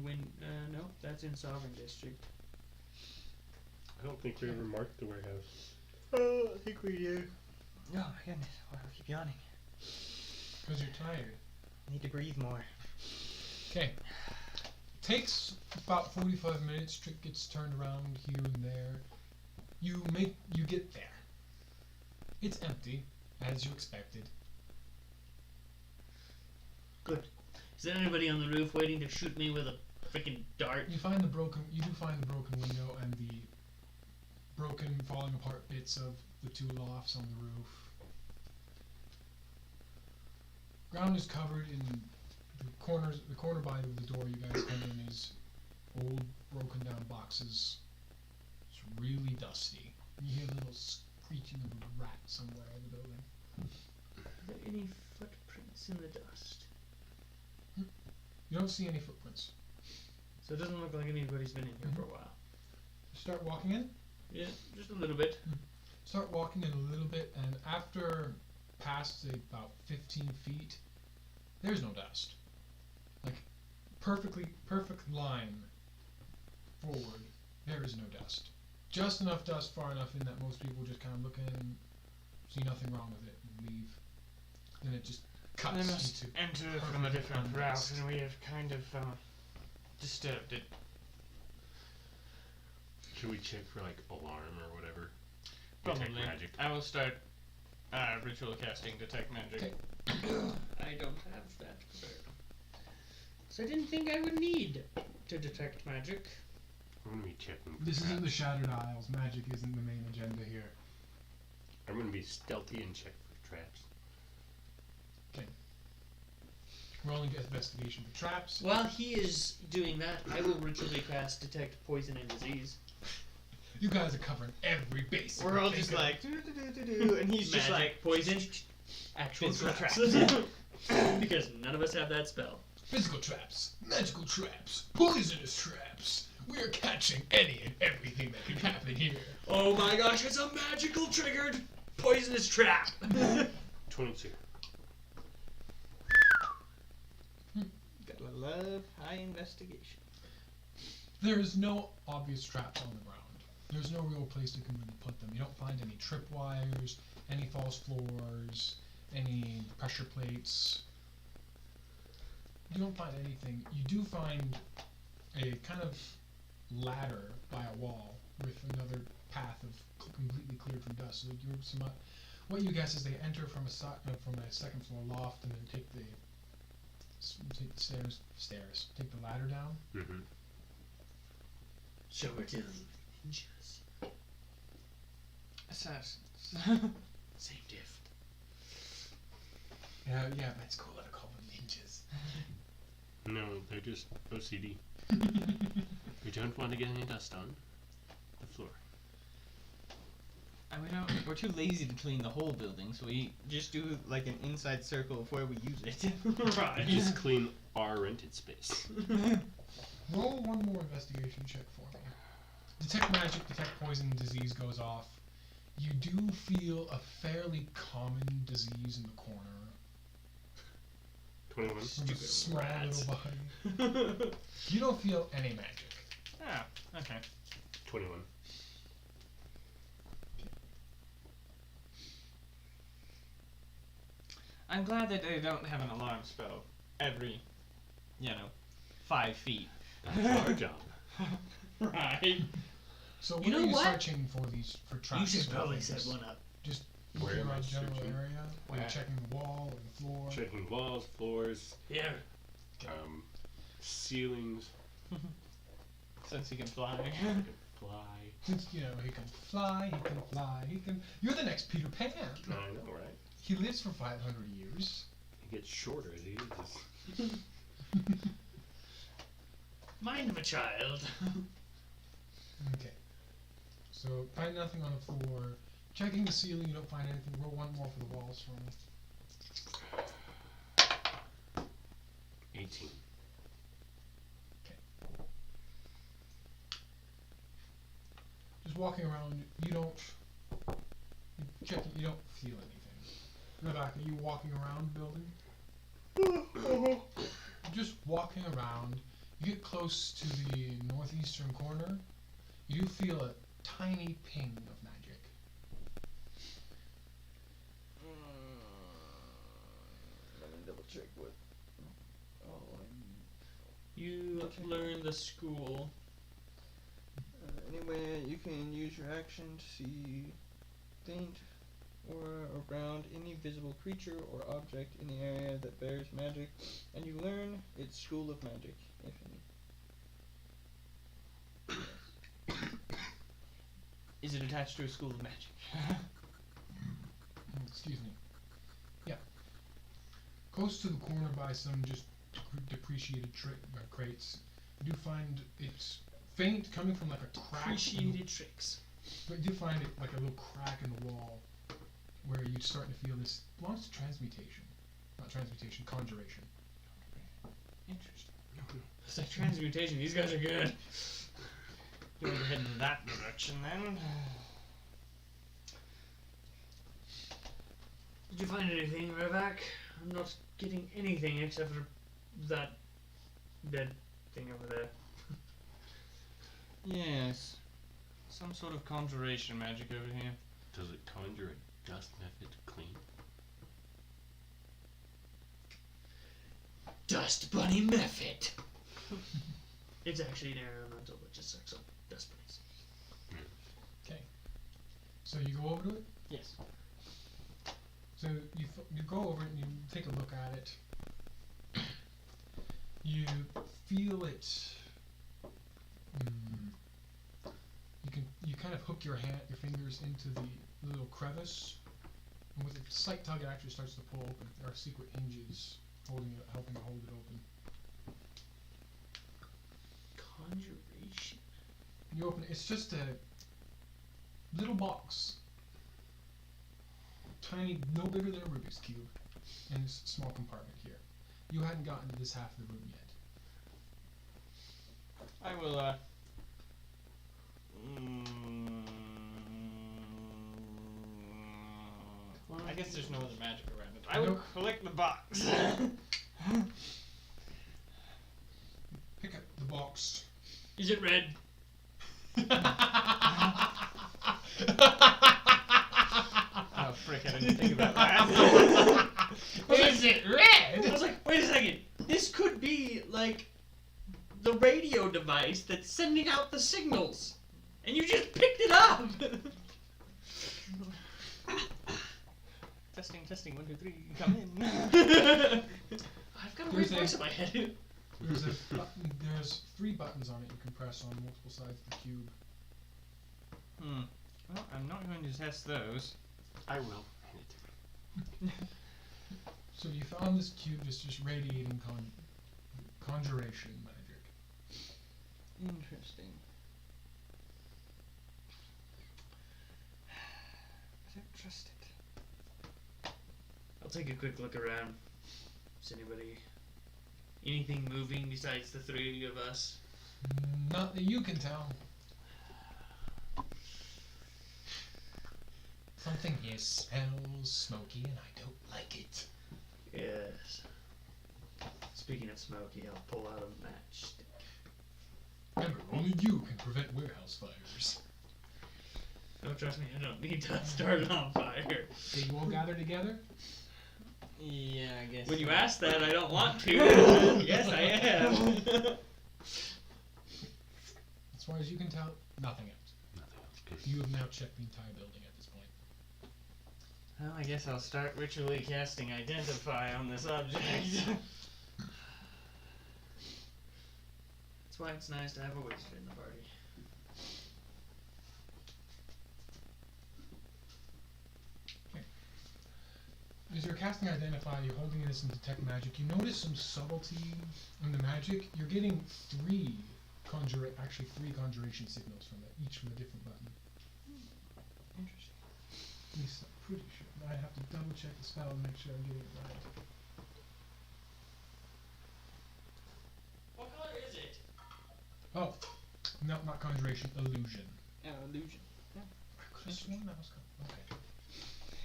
no, that's in Sovereign District. I don't think we ever marked the warehouse. Oh, I think we do. Oh my goodness, why do I keep yawning? Because you're tired. Need to breathe more. Okay. Takes about 45 minutes. Trick gets turned around here and there. You get there. It's empty, as you expected. Good. Is there anybody on the roof waiting to shoot me with a freaking dart? You do find the broken window and the broken, falling apart bits of the two lofts on the roof. Ground is covered in the corner by the door you guys come in is old, broken down boxes. It's really dusty. You hear a little screeching of a rat somewhere in the building. Are there any footprints in the dust? You don't see any footprints. So it doesn't look like anybody's been in here for a while. Start walking in. Yeah, just a little bit. Start walking in a little bit, and after past about 15 feet, there's no dust. Like, perfect line forward, there is no dust. Just enough dust far enough in that most people just kind of look in, see nothing wrong with it, and leave. Then it just cuts They must into enter from a perfect different route, dust. and we have kind of disturbed it. Should we check for like alarm or whatever? Detect Probably. magic. I will start ritual casting detect magic. Okay. I don't have that prepared. So I didn't think I would need to detect magic. I'm gonna be checking. For This isn't the traps. Shattered Isles. Magic isn't the main agenda here. I'm gonna be stealthy and check for traps. Rolling investigation for traps. While he is doing that, I will ritually cast detect poison and disease. You guys are covering every base. We're all just like, do, and he's just like, poison, actual physical traps. traps. Because none of us have that spell. Physical traps, magical traps, poisonous traps. We are catching any and everything that can happen here. Oh my gosh, it's a magical triggered poisonous trap. 22. Gotta love high investigation. There is no obvious traps on the ground. There's no real place you can really put them. You don't find any tripwires, any false floors, any pressure plates. You don't find anything. You do find a kind of ladder by a wall with another path of completely cleared from dust. So you're what you guess is they enter from a second floor loft and then take the stairs, take the ladder down. Mm-hmm. So we're dealing with ninjas. Assassins. Same diff. Yeah, but it's cooler to call them ninjas. No, they're just OCD. We don't want to get any dust on the floor. And we're too lazy to clean the whole building, so we just do like an inside circle of where we use it. Right. Just clean our rented space. Roll one more investigation check for me. Detect magic, detect poison, disease goes off. You do feel a fairly common disease in the corner. 21. From a Stupid small rats. little body. You don't feel any magic. Ah, okay. 21. I'm glad that they don't have an alarm spell every, 5 feet. That's our job. Right. So You where know are you what? searching for traps? You should or probably things? set one up. Just Where looking am I around general searching? area. Are you Where? checking the wall or the floor? Checking walls, floors, Yeah. ceilings. Since he can fly. Fly. Since he can fly, he can fly, he can. You're the next Peter Pan. I know, right? He lives for 500 years. He gets shorter as he ages. Mind of a child. Okay. So find nothing on the floor. Checking the ceiling, you don't find anything. Roll one more for the walls for me. 18. Just walking around, you don't feel anything. Rebecca, are you walking around the building? Just walking around, you get close to the northeastern corner, you do feel a tiny ping of magic. Let me double check what. You learn the school. Anyway, you can use your action to see, faint, or around any visible creature or object in the area that bears magic, and you learn its school of magic, if any. Is it attached to a school of magic? Excuse me. Yeah. Close to the corner by some just depreciated crates, you do find it's faint coming from like a crack. Appreciated tricks. But you do find it like a little crack in the wall where you're starting to feel this belongs to transmutation. Not transmutation, conjuration. Interesting. It's like transmutation. These guys are good. You want to head in that direction then? Did you find anything, Rebak? I'm not getting anything except for that dead thing over there. Yes. Some sort of conjuration magic over here. Does it conjure a dust method clean? Dust bunny method. It's actually an elemental that just sucks up dust bunnies. Okay. So you go over to it. Yes. So you go over it and you take a look at it. You feel it. You kind of hook your fingers into the little crevice, and with a slight tug, it actually starts to pull open. There are secret hinges helping to hold it open. Conjuration. You open it. It's just little box. Tiny, no bigger than a Rubik's Cube, in this small compartment here. You hadn't gotten to this half of the room yet. I will, I guess there's no other magic around it. I will Nope. collect the box. Pick up the box. Is it red? Oh, frick, I didn't think about that. Is it red? I was like, wait a second. This could be like the radio device that's sending out the signals, and you just picked it up. Testing, 1, 2, 3, come in. I've got a weird voice in my head. There's there's 3 buttons on it you can press on multiple sides of the cube. Well, I'm not going to test those. I will. Hand it to me. So you found this cube is just radiating conjuration magic. Interesting. I don't trust it. I'll take a quick look around. Is anything moving besides the 3 of us? Not that you can tell. Something here smells smoky and I don't like it. Yes. Speaking of smoky, I'll pull out a matchstick. Remember, only you can prevent warehouse fires. No, trust me, I don't need to start it on fire. Did you all gather together? Yeah, I guess. When you ask that, I don't want to. Yes, I am. As far as you can tell, nothing else. Nothing else. Good. You have now checked the entire building at this point. Well, I guess I'll start ritually casting Identify on this object. That's why it's nice to have a wizard in the party. As you're casting Identify, you're holding this in Detect Magic, you notice some subtlety in the magic. You're getting 3 conjuration signals from it, each from a different button. Interesting. At least I'm pretty sure. I have to double check the spell and make sure I'm getting it right. What color is it? Oh, no, not conjuration, illusion. Illusion. I could have sworn that was okay.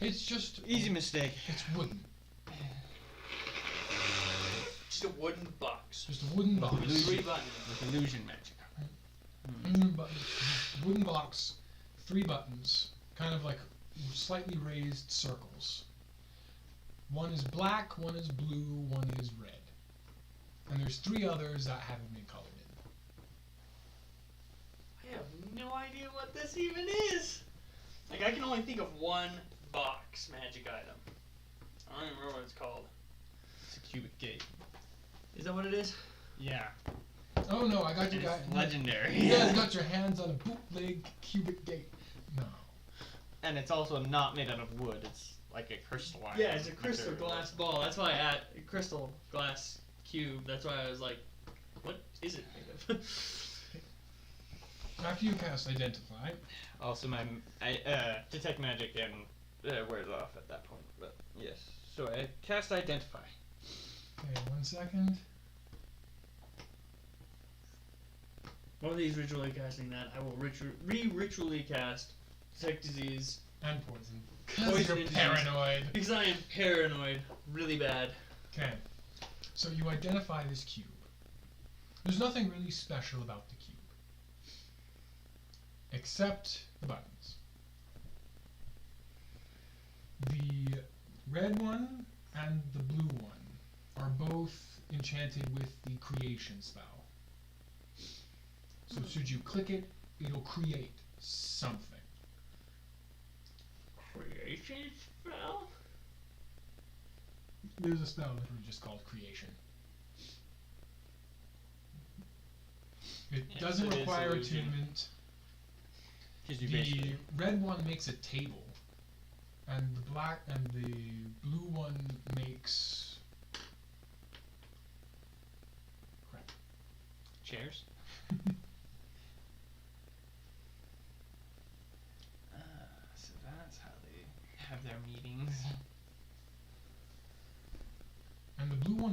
It's just Easy mistake. It's wooden. Just a wooden box. Just a wooden box. With 3 buttons. With illusion magic. Wooden box, 3 buttons, kind of like slightly raised circles. One is black, one is blue, one is red. And there's 3 others that haven't been colored in. I have no idea what this even is. Like, I can only think of one box magic item. I don't even remember what it's called. It's a cubic gate. Is that what it is? Yeah. Oh no, I got you It's guys. legendary. You guys got your hands on a bootleg cubic gate. No. And it's also not made out of wood. It's like a crystalline. Yeah, it's a crystal material. glass ball. That's why a crystal glass cube. That's why I was like, what is it made of? After you cast Identify, Also, my detect magic and wears off at that point. But yes, so I cast Identify. okay, 1 second. One of these ritually casting that, I will ritually cast Detect Disease. And poison. Poison Because you're and paranoid. Because I am paranoid. Really bad. Okay. So you identify this cube. There's nothing really special about the cube. Except the buttons. The red one and the blue one are both enchanted with the creation spell. So should you click it, it'll create something. Creation spell? There's a spell literally just called creation. It Yeah, doesn't so it is require illusion. attunement. Because you The basically. red one makes a table, and the black and the blue one makes crap. Chairs?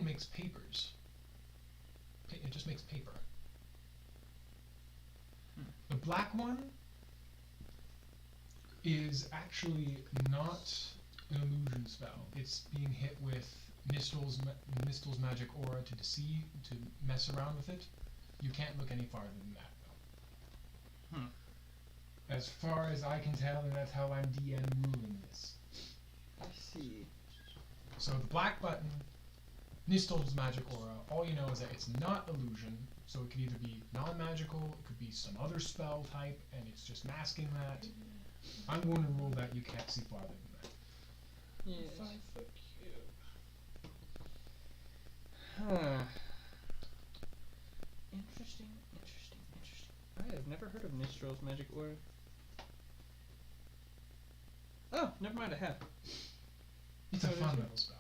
makes papers. It just makes paper. The black one is actually not an illusion spell. It's being hit with Nistel's magic aura to deceive, to mess around with it. You can't look any farther than that, though. As far as I can tell, and that's how I'm DM ruling this. I see. So the black button, Nistel's magic aura, all you know is that it's not illusion, so it could either be non-magical, it could be some other spell type, and it's just masking that. I'm going to rule that you can't see farther than that. Yes. 5-foot cube. Huh. Interesting. I have never heard of Nistrel's magic aura. Oh, never mind, I have. It's a fundamental spell.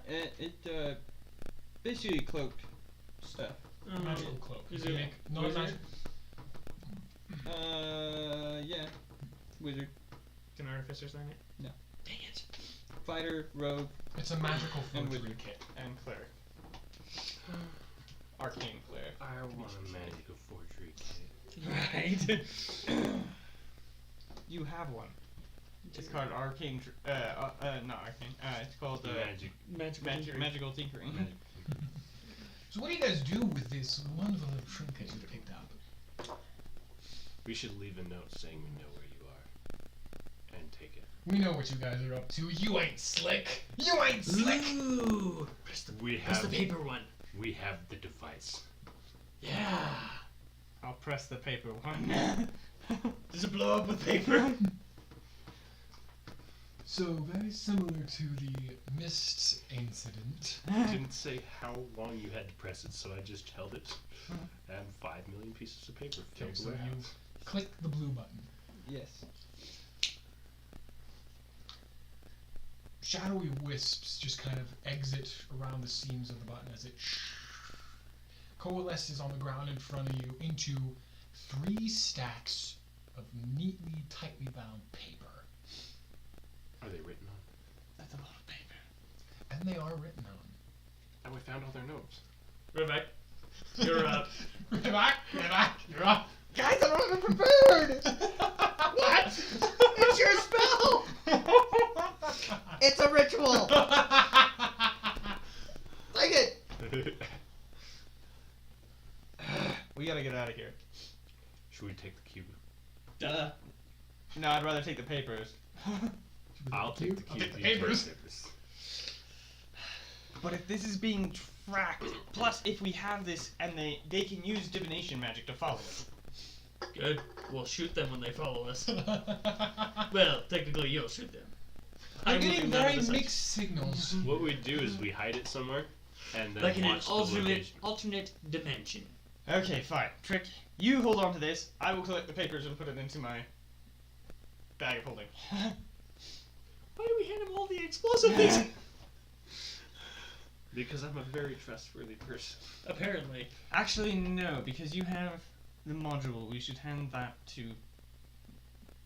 It basically cloaked stuff. Magical cloak. Is You it make wizard? Yeah. Wizard. Can artificer sign it? No. Dang it. Fighter, rogue, It's a magical and forgery wizard. kit. And cleric. Arcane cleric. I want a magical forgery kit. Right. You have one. It's called Arcane. Not Arcane. It's called Magical Tinkering. Magic. So what do you guys do with this wonderful little trinket you picked up? We should leave a note saying we know where you are. And take it. We know what you guys are up to. You ain't slick. You ain't slick. Ooh. Press the paper one. We have the device. Yeah. I'll press the paper one. Does it blow up with paper? So very similar to the mist incident. Didn't say how long you had to press it, so I just held it. And 5 million pieces of paper Okay, filled so the you warehouse. click the blue button. Yes. Shadowy wisps just kind of exit around the seams of the button as it coalesces on the ground in front of you into 3 stacks of neatly, tightly bound paper. Are they written on? That's a lot of paper. And they are written on. And we found all their notes. Rebecca, you're up. Get back! You're up! Guys, I wasn't prepared! What? It's your spell! It's a ritual! Like it! We gotta get out of here. Should we take the cube? Duh. No, I'd rather take the papers. I'll take the I'll cube. take the you take papers. the papers. But if this is being tracked, plus if we have this and they can use divination magic to follow us. Good. We'll shoot them when they follow us. Well, technically you'll shoot them. I'm I will getting do none of very the such. mixed signals. What we do is we hide it somewhere, and then Like in an watch the location. alternate dimension. Okay, fine. Trick, you hold on to this. I will collect the papers and put it into my bag of holding. Why do we hand him all the explosive things? Because I'm a very trustworthy person. Apparently. Actually, no, because you have the module. We should hand that to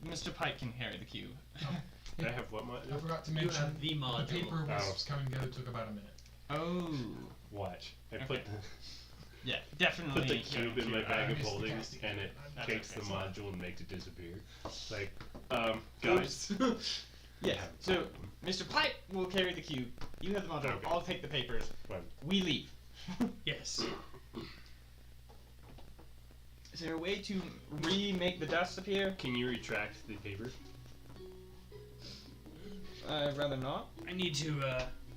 Mr. Pike. Can carry the cube. I have what I module? forgot to You mention have the the module. paper wisps coming together took about a minute. Oh, Watch. I Okay. put yeah, definitely. the cube in my bag of missed the holding, casting. and it That's takes okay, the it's fine. module and makes it disappear. Like, guys. Yes. So, Mr. Pike will carry the cube. You have the module. Okay. I'll take the papers. Fine. We leave. Yes. Is there a way to remake the dust appear? Can you retract the paper? I'd rather not. I need to,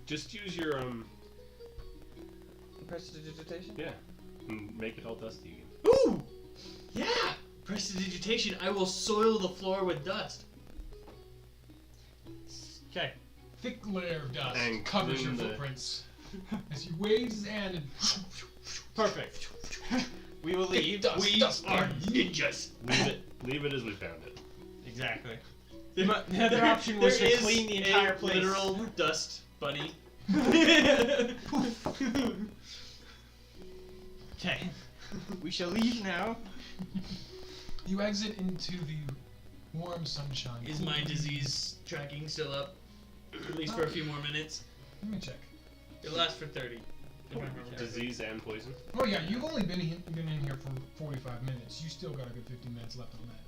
Just use your Prestidigitation? yeah, and make it all dusty again. Ooh! Yeah! Prestidigitation, I will soil the floor with dust. Okay. Thick layer of dust And covers your clean the- footprints. As he waves his hand and Perfect. We will leave. dust, We dust, are dust. ninjas. Leave it as we found it. Exactly. The other option was to There is clean the entire a place. literal dust bunny. Okay. We shall leave now. you exit into the warm sunshine. Is my disease tracking still up? At least for a few more minutes. Let me check. It lasts for 30. If I remember correctly. Disease and poison. Oh yeah, you've only been in here for 45 minutes. You still got a good 50 minutes left on that.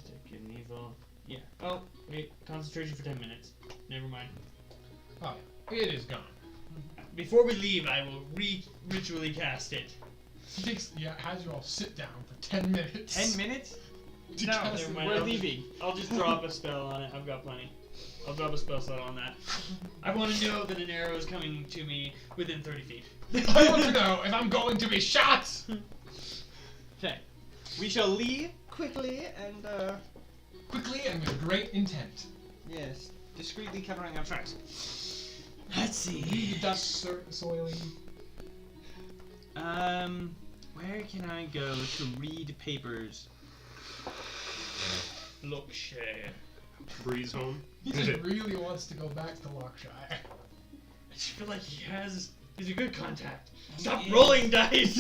Detect an evil. Yeah. Oh, wait. Concentration for 10 minutes. Never mind. Oh, it is gone. Before we leave, I will ritually cast it. He takes, has you all sit down for 10 minutes. 10 minutes? To No, cast never it. mind. we're I'll just- leaving. I'll just drop a spell on it. I've got plenty. I'll drop a spell slot on that. I want to know that an arrow is coming to me within 30 feet. I want to know if I'm going to be shot! Okay. We shall leave quickly and, Quickly and with great intent. yes, discreetly covering our tracks. Let's Leave see. the dust soiling. Where can I go to read papers? Look, Shay. Breeze home. He just really wants to go back to Lockshire. I just feel like he's a good contact. Stop He is. rolling dice!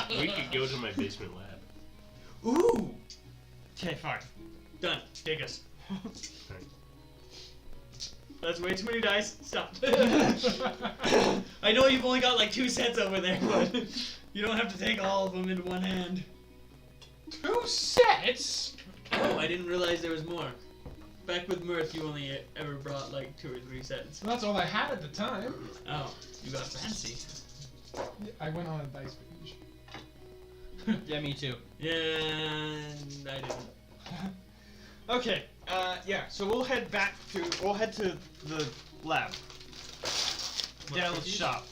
We could go to my basement lab. Ooh! Okay, fine. Done. Take us. Alright. That's way too many dice. Stop. I know you've only got like 2 sets over there, but you don't have to take all of them into one hand. 2 sets? Oh, I didn't realize there was more. Back with Mirth, you only ever brought like 2 or 3 sets. Well, that's all I had at the time. Oh, you got fancy. I went on a dice page. Yeah, me too. Yeah, and I didn't. Okay, yeah, so we'll head to the lab. Dell's cookies? shop.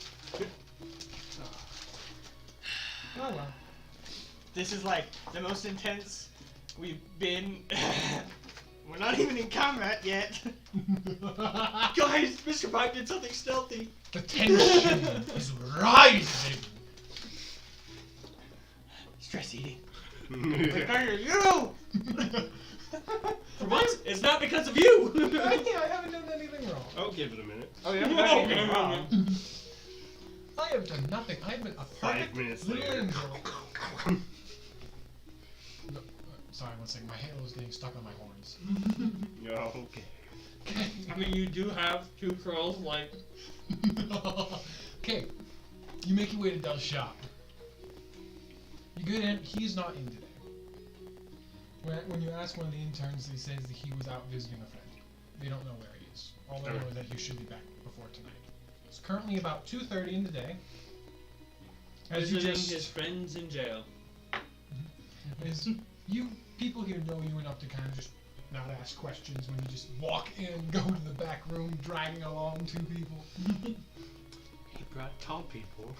Oh well. This is like the most intense we've been. We're not even in combat yet. Guys, Mr. Pipe did something stealthy. The tension is rising. Stress eating. Yeah. You! For once, it's not because of you. I haven't done anything wrong. I'll give it a minute. Oh, you haven't done anything wrong. I have done nothing. I've been a 5 perfect minutes little later. angel. No, sorry, one second. My halo's getting stuck on my horns. Oh, okay. I mean, you do have 2 curls, like. Okay, you make your way to Dell's shop. You get in. He's not in today. When you ask one of the interns, he says that he was out visiting a friend. They don't know where he is. All they know is that he should be back before tonight. It's currently about 2:30 in the day. As you Visiting just, his friends in jail. as you people here know you enough to kind of just not ask questions when you just walk in, go to the back room, dragging along 2 people. He brought tall people.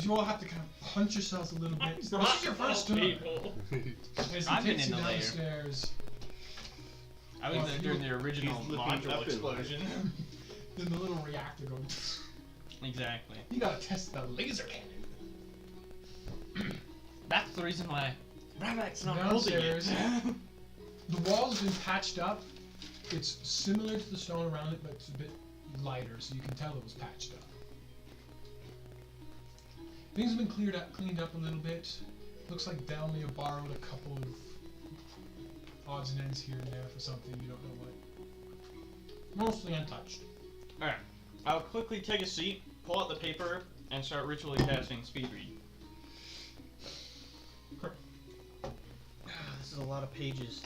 You all have to kind of punch yourselves a little bit. This is your first time. people. As he I've been takes in you the lair. downstairs. I was there during the original He's looking up module in explosion. Then the little reactor goes. Exactly. You gotta test the laser cannon. That's the reason why Ramak's not holding it. Downstairs. The walls have been patched up. It's similar to the stone around it, but it's a bit lighter, so you can tell it was patched up. Things have been cleaned up a little bit. Looks like Del may have borrowed a couple of odds and ends here and there for something you don't know what. Mostly untouched. Alright. I'll quickly take a seat, pull out the paper, and start ritually casting speed read. This is a lot of pages.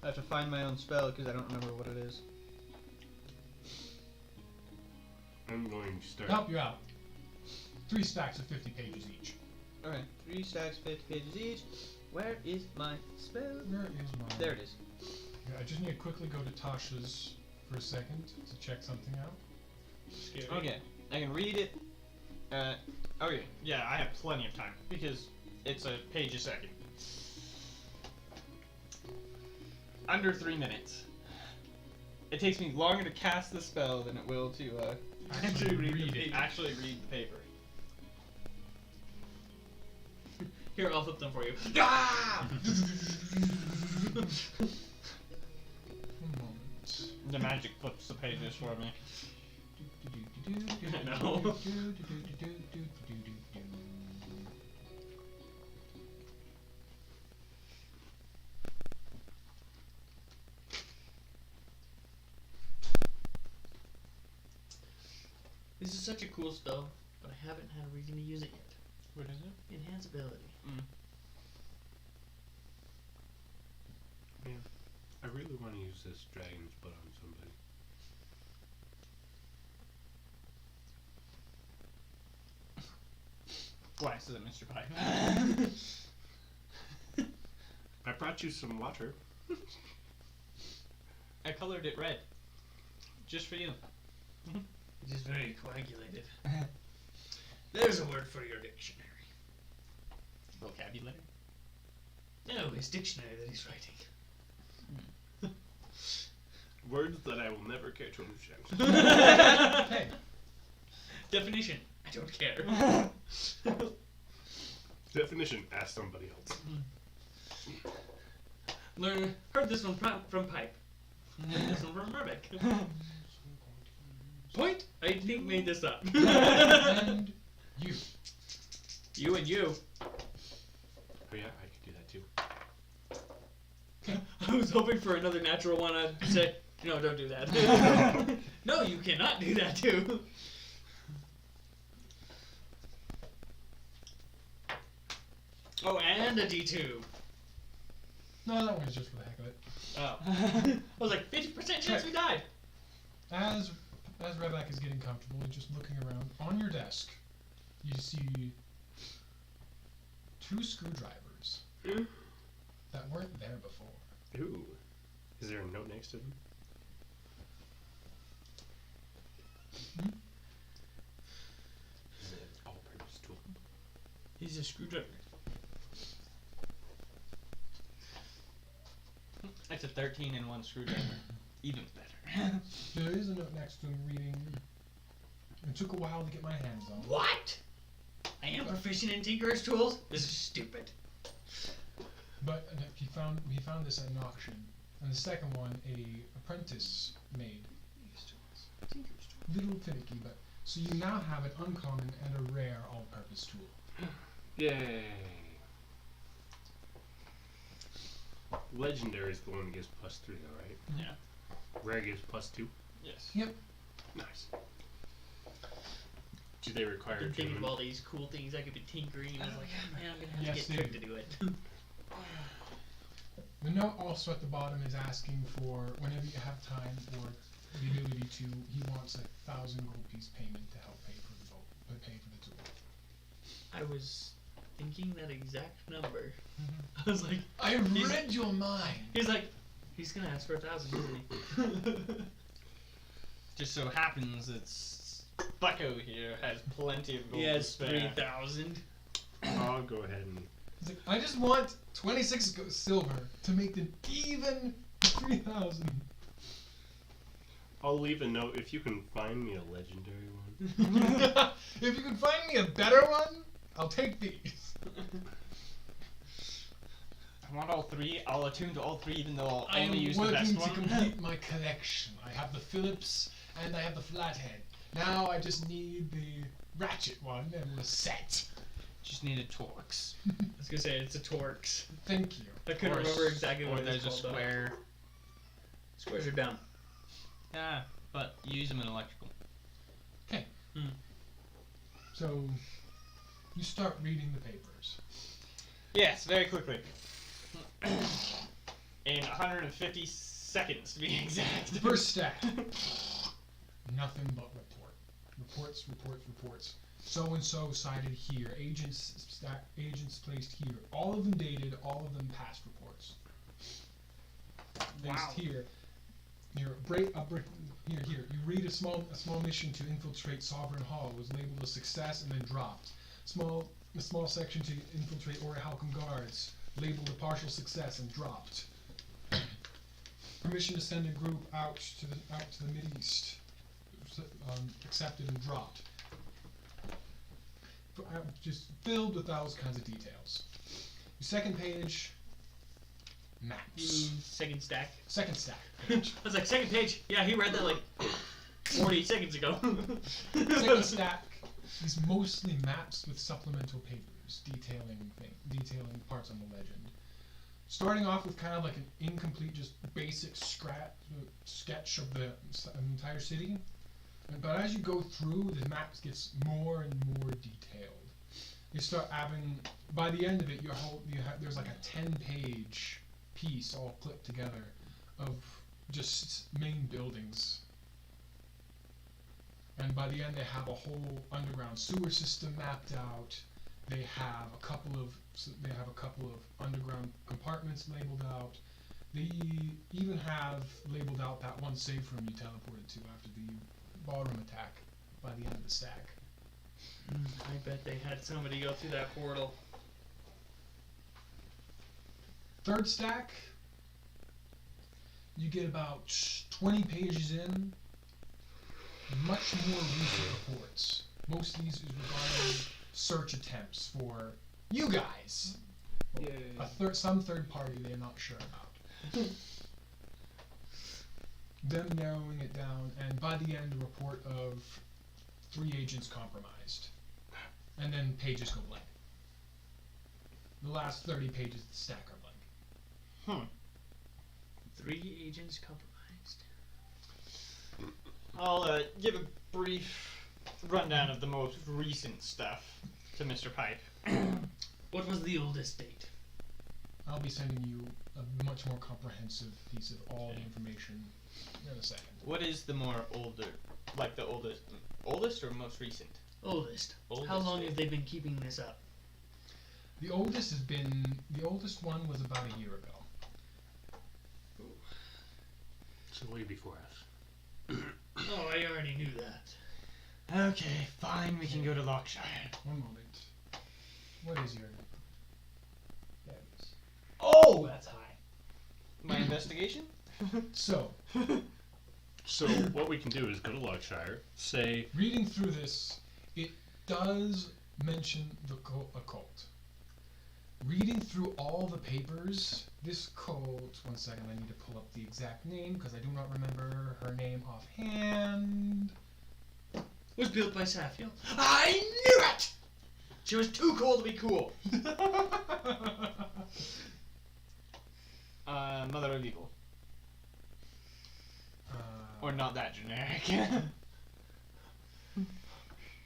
I have to find my own spell because I don't remember what it is. I'm going to start. To help you out. 3 stacks of 50 pages each. Okay, 3 stacks, 50 pages each. Where is my spell? Where is mine? There it is. Yeah, I just need to quickly go to Tasha's for a second to check something out. Scary. Okay, I can read it. Okay, yeah, I have plenty of time because it's a page a second. Under 3 minutes. It takes me longer to cast the spell than it will to Actually read it. Actually read the paper. Here, I'll flip them for you. Ah! One moment. The magic flips the pages for me. No. This is such a cool spell, but I haven't had a reason to use it yet. What is it? Enhance ability. I really want to use this dragon's blood on somebody. Glances at Mr. Pipe. I brought you some water. I colored it red. Just for you. It is very coagulated. There's a word for your dictionary. Vocabulary. No, his dictionary that he's writing. Words that I will never care to understand. Hey, Definition. I don't care. Definition, ask somebody else. Heard this one from Pipe. Heard this one from Rubik. Point? I think made this up. and you. You and you. Oh yeah, I could do that too. I was hoping for another natural one. I'd say, no, don't do that. No, you cannot do that too. Oh, and a D2. No, that one's just for the heck of it. Oh. I was like, 50% chance we died. As Rebek is getting comfortable and just looking around, on your desk, you see 2 screwdrivers that weren't there before. Ooh. Is there a note next to them? Is it an all-purpose tool? He's a screwdriver. It's a 13-in-1 screwdriver. Even better. There is a note next to him reading. It took a while to get my hands on. What? I am proficient in Tinker's tools? This is stupid. But he found this at an auction, and the second one, a apprentice made. Little finicky, but so you now have an uncommon and a rare all-purpose tool. Yay! Legendary is the one that gives +3 though, right? Yeah. Rare gives +2? Yes. Yep. Nice. Do they require I've been thinking of attunement? all these cool things I could be tinkering, and I was like, oh, man, I'm gonna have Yes, to get dude. Trick to do it. The note also at the bottom is asking for whenever you have time or the ability to. He wants 1,000 gold piece payment to help pay for the tool. I was thinking that exact number. I was like, I read your mind. he's like, he's gonna ask for 1,000, isn't he? Just so happens it's Bucko here has plenty of gold He to has spare. 3,000. I'll go ahead and... He's like, I just want 26 silver to make an even 3,000. I'll leave a note if you can find me a legendary one. If you can find me a better one, I'll take these. I want all 3. I'll attune to all 3 even though I'll I am only use the working best to one. complete my collection. I have the Phillips and I have the Flathead. Now I just need the Ratchet one and we're set. Just need a Torx. I was gonna say, it's a Torx. Thank you. I couldn't Or remember exactly or what there's it's a called. though. square. Squares are dumb. Yeah, but you use them in electrical. So you start reading the papers. Yes, very quickly. In 150 seconds to be exact. First stat. Nothing but reports. So and so cited here. Agents placed here. All of them dated. All of them past reports. Placed here. Here. Here. You read a small mission to infiltrate Sovereign Hall was labeled a success and then dropped. A small section to infiltrate Orihhalcum Guards labeled a partial success and dropped. Permission to send a group out to the Mideast accepted and dropped. Just filled with those kinds of details. Your second page, maps. Second stack. Second stack I page. was like, second page? Yeah, he read that like 40 seconds ago. Second stack is mostly maps with supplemental papers detailing parts on the legend. Starting off with kind of like an incomplete, just basic sketch of the entire city. But as you go through, the map gets more and more detailed. You start having, by the end of it, there's like a 10-page piece all clipped together of just main buildings. And by the end, they have a whole underground sewer system mapped out. They have a couple of underground compartments labeled out. They even have labeled out that one safe room you teleported to after the ballroom attack by the end of the stack. I bet they had somebody go through that portal. Third stack, you get about 20 pages in, much more recent reports. Most of these is regarding search attempts for you guys. Some third party they're not sure about. Them narrowing it down, and by the end, a report of 3 agents compromised. And then pages go blank. The last 30 pages of the stack are blank. 3 agents compromised. I'll give a brief rundown of the most recent stuff to Mr. Pipe. What was the oldest date? I'll be sending you a much more comprehensive piece of all the information in a second. What is the more older, like the oldest or most recent? Oldest. How Oldest long date. have they been keeping this up? The oldest one was about a year ago. So way before us. Oh, I already knew that. Okay, fine, we can go to Lockshire. One moment. What is your... There it is. Oh, that's high. My investigation? So, So what we can do is go to Lockshire, say, reading through this, it does mention the occult. Reading through all the papers, this cult... One second, I need to pull up the exact name, because I do not remember her name offhand. Was built by Safviel. I knew it! She was too cool to be cool. Mother of Evil. Or not that generic.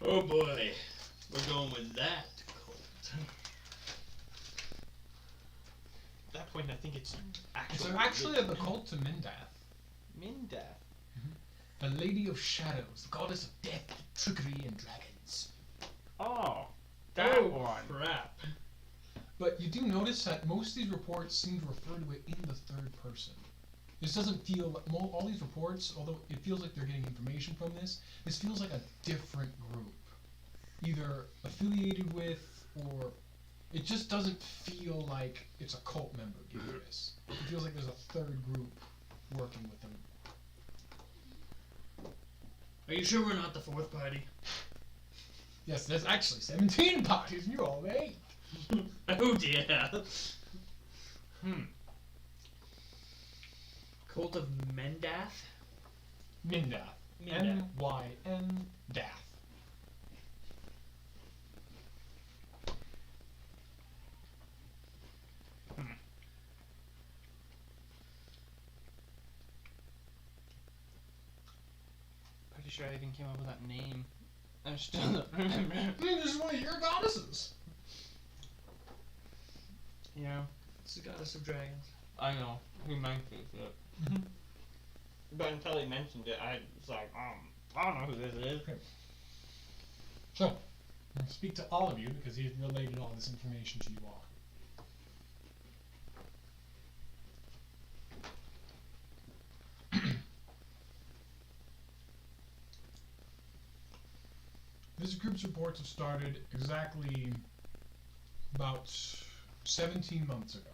Oh boy, we're going with that cult. At that point, I think it's It's actually... actually a cult to Mindath. Mindath. The Lady of Shadows, the goddess of death, trickery, and dragons. Oh, Oh, one. crap. But you do notice that most of these reports seem to refer to it in the third person. This doesn't feel like all these reports, although it feels like they're getting information from this feels like a different group. Either affiliated with, or it just doesn't feel like it's a cult member giving this. It feels like there's a third group working with them. Are you sure we're not the fourth party? Yes, there's actually 17 parties, and you're all 8. Oh dear. Hmm. Cult of Mendath? Mindath. Mindath. M-Y-N Dath. Pretty sure I even came up with that name. I still don't remember. This is one of your goddesses. Yeah, It's the goddess of dragons. I know. He mentioned it. But until he mentioned it, I was like, I don't know who this is. So, I'll speak to all of you because he's related all this information to you all. This group's reports have started exactly about 17 months ago.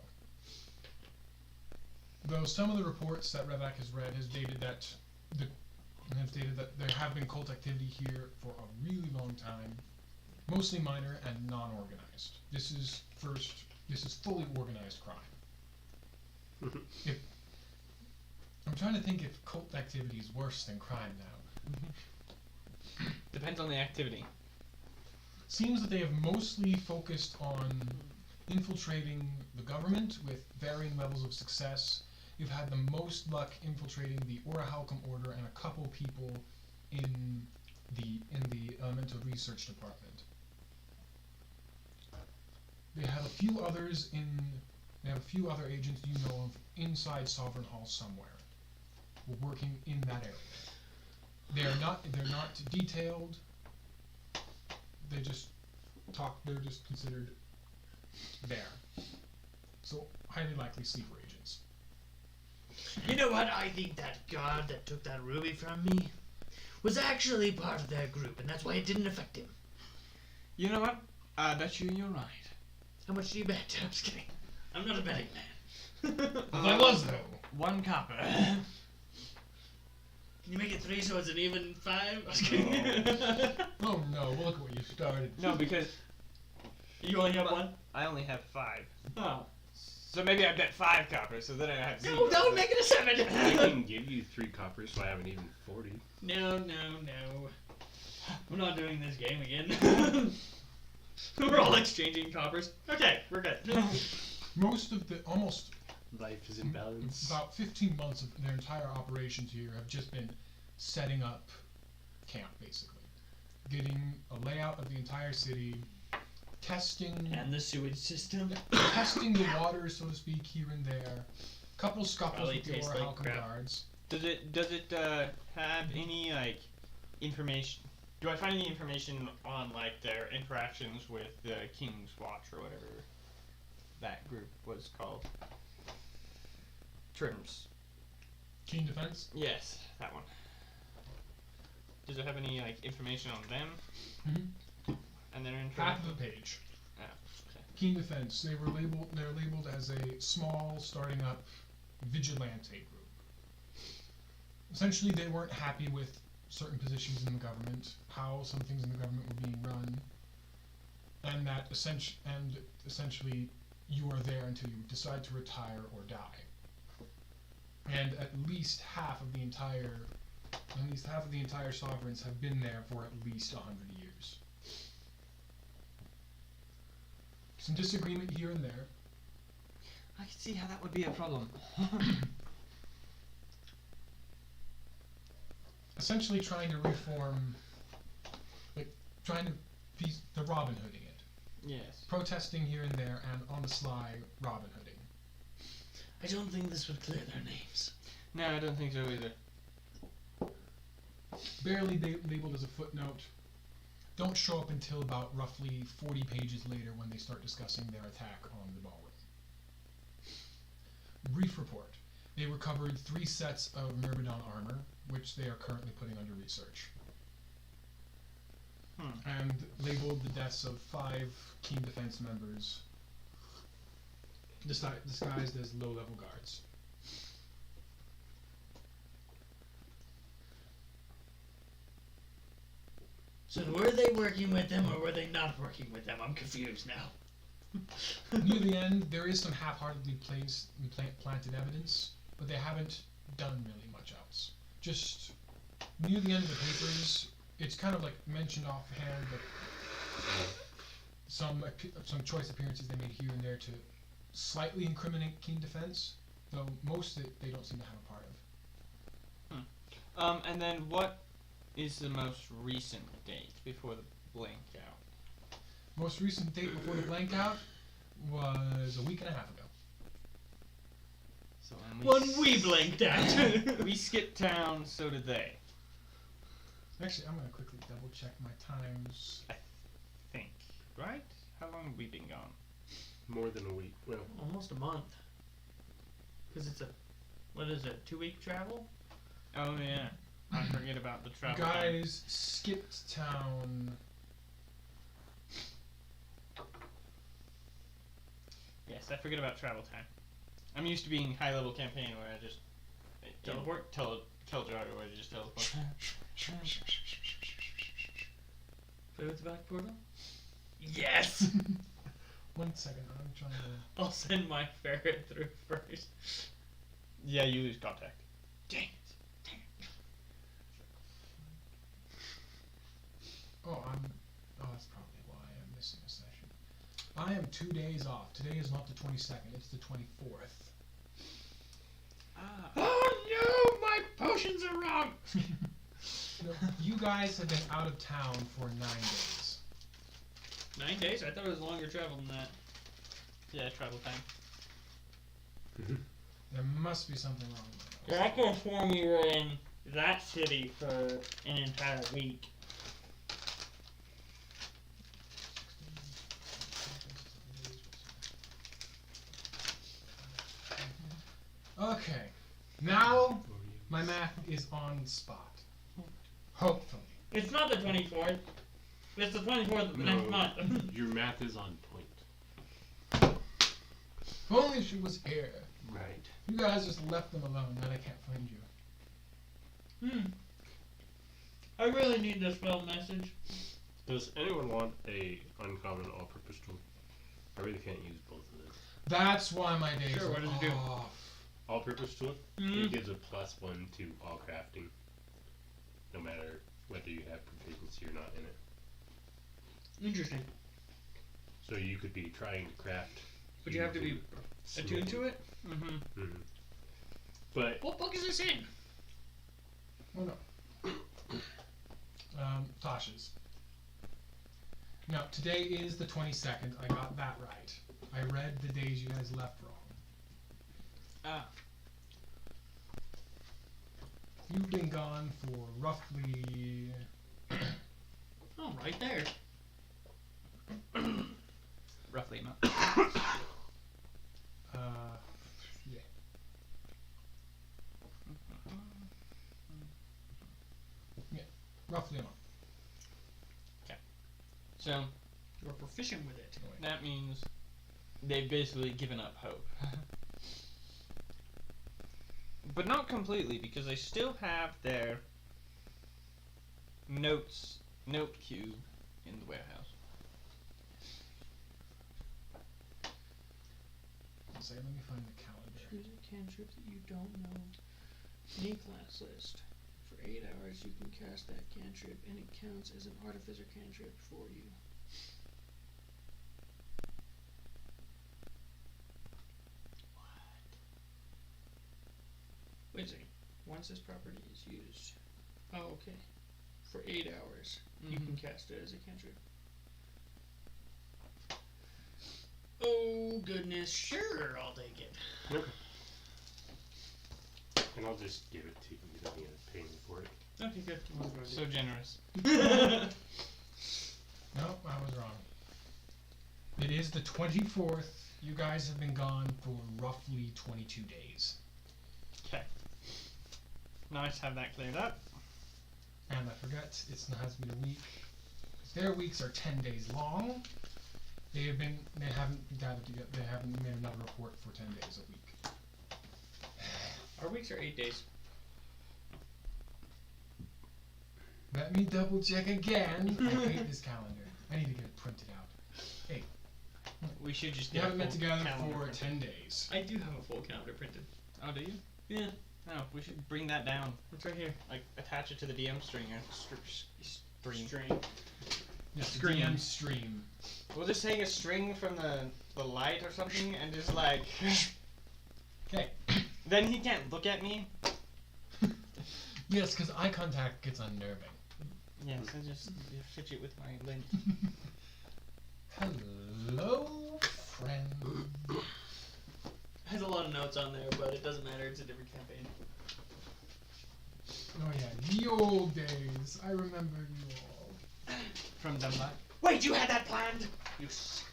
Though some of the reports that Revak has read has stated that there have been cult activity here for a really long time, mostly minor and non-organized. This is fully organized crime. I'm trying to think if cult activity is worse than crime now. Depends on the activity. Seems that they have mostly focused on infiltrating the government with varying levels of success. You've had the most luck infiltrating the Orahalcum Order and a couple people in the elemental research department. They have a few others They have a few other agents you know of inside Sovereign Hall somewhere, working in that area. They're not detailed. They're just considered there. So highly likely sleeper agents. You know what? I think that guard that took that ruby from me was actually part of their group, and that's why it didn't affect him. You know what? I bet you're right. How much do you bet? I'm just kidding. I'm not a betting man. If I was though. 1 copper. Can you make it 3 so it's an even 5? I was kidding. Oh no! Look what you started. No, because You only have 1? I only have 5. Oh. So maybe I bet 5 coppers, so then I have 0. No, don't make it a 7! I can give you 3 coppers, so I have an even 40. No. We're not doing this game again. We're all exchanging coppers. Okay, we're good. Most of the almost Life is in balance. about 15 months of their entire operations here have just been setting up camp, basically, getting a layout of the entire city, testing And the sewage system. testing the water, so to speak, here and there. Couple scuffles Probably with the tastes like Orhalcom crap. guards. Does it have any like information? Do I find any information on like their interactions with the King's Watch or whatever that group was called? Trims. Keen defense. Yes, that one. Does it have any like information on them Mm-hmm. and their Half interactions? of the page. Oh, okay. Keen defense. They're labeled as a small, starting up vigilante group. Essentially, they weren't happy with certain positions in the government, how some things in the government were being run, and that essentially you are there until you decide to retire or die. And at least half of the entire sovereigns have been there for at least 100 years. Some disagreement here and there. I can see how that would be a problem. Essentially trying to reform, trying to be the Robin Hooding it. Yes. Protesting here and there, and on the sly, Robin Hooding. I don't think this would clear their names. No, I don't think so either. Barely labeled as a footnote. Don't show up until about roughly 40 pages later when they start discussing their attack on the ballroom. Brief report. They recovered 3 sets of Myrmidon armor, which they are currently putting under research. And labeled the deaths of 5 Keen Defense members, disguised as low-level guards. So were they working with them or were they not working with them? I'm confused now. Near the end, there is some half-heartedly planted evidence, but they haven't done really much else. Just near the end of the papers, it's kind of like mentioned offhand, but some choice appearances they made here and there to slightly incriminate Keen Defense, though most of it they don't seem to have a part of. And then what is the most recent date before the blank out? Most recent date before the blank out was a week and a half ago. So When we blinked out. we skipped town, so did they. Actually, I'm going to quickly double check my times. Think. Right? How long have we been gone? More than a week. Well, Almost a month. Because it's what is it, 2-week travel? Oh yeah. I forget about the travel time. Guys skipped town. Yes, I forget about travel time. I'm used to being high level campaign where I just Teleport? Kal'Jaru where I just teleport. Play with the back portal? Yes! 1 second, I'm trying to... I'll send my ferret through first. Yeah, you lose contact. Dang it. Oh, that's probably why I'm missing a session. I am 2 days off. Today is not the 22nd, it's the 24th. Ah. Oh no! My potions are wrong! No, you guys have been out of town for 9 days. 9 days? I thought it was longer travel than that. Yeah, travel time. There must be something wrong with my Yeah, notes. I could have sworn we were in that city for an entire week. Okay. Now my math is on spot. Hopefully. It's not the 24th. It's the 24th of the next month. Your math is on point. If only she was here. Right. You guys just left them alone, then I can't find you. I really need this spell message. Does anyone want a uncommon all-purpose tool? I really can't use both of them. That's why my days Sure, are what does it do? off. All-purpose tool? Mhm. It gives a +1 to all crafting, no matter whether you have proficiency or not in it. Interesting. So you could be trying to craft. But you have to be attuned to it? Mm-hmm. Mm-hmm. But What book is this in? Oh no. Tasha's. No, today is the 22nd. I got that right. I read the days you guys left wrong. Ah. You've been gone for roughly. Oh, right there. Roughly a month. Yeah. Yeah, roughly a month. So, You're proficient with it. that means they've basically given up hope. But not completely, because they still have their note cube in the warehouse. I'll say, let me find the calendar. Choose a cantrip that you don't know. Any class list. For 8 hours, you can cast that cantrip, and it counts as an artificer cantrip for you. Wait a second. Once this property is used. Oh, okay. For 8 hours, you can cast it as a cantrip. Oh, goodness. Sure, I'll take it. okay. And I'll just give it to you. You don't need to pay me for it. Okay, good. So generous. Nope, I was wrong. It is the 24th. You guys have been gone for roughly 22 days. Okay. Nice to have that cleared up. And I forgot, it has been a week. Their weeks are 10 days long. They haven't gathered together, they haven't made another report for 10 days a week. Our weeks are 8 days. Let me double check again. I hate this calendar. I need to get it printed out. Hey, We should just you get a haven't met full together calendar for printed. 10 days. I do have a full calendar printed. Oh, do you? Yeah, No, we should bring that down. it's right here. Like, attach it to the DM string and stream. String. Yes, the Screen. DM stream. We'll just take a string from the light or something and just like. Okay. Then he can't look at me. Yes, because eye contact gets unnerving. Yes, I just fidget with my lint. Hello, friend. Has a lot of notes on there, but it doesn't matter. It's a different campaign. Oh yeah, the old days. I remember you all. From Dunlop. Wait, you had that planned? You suck.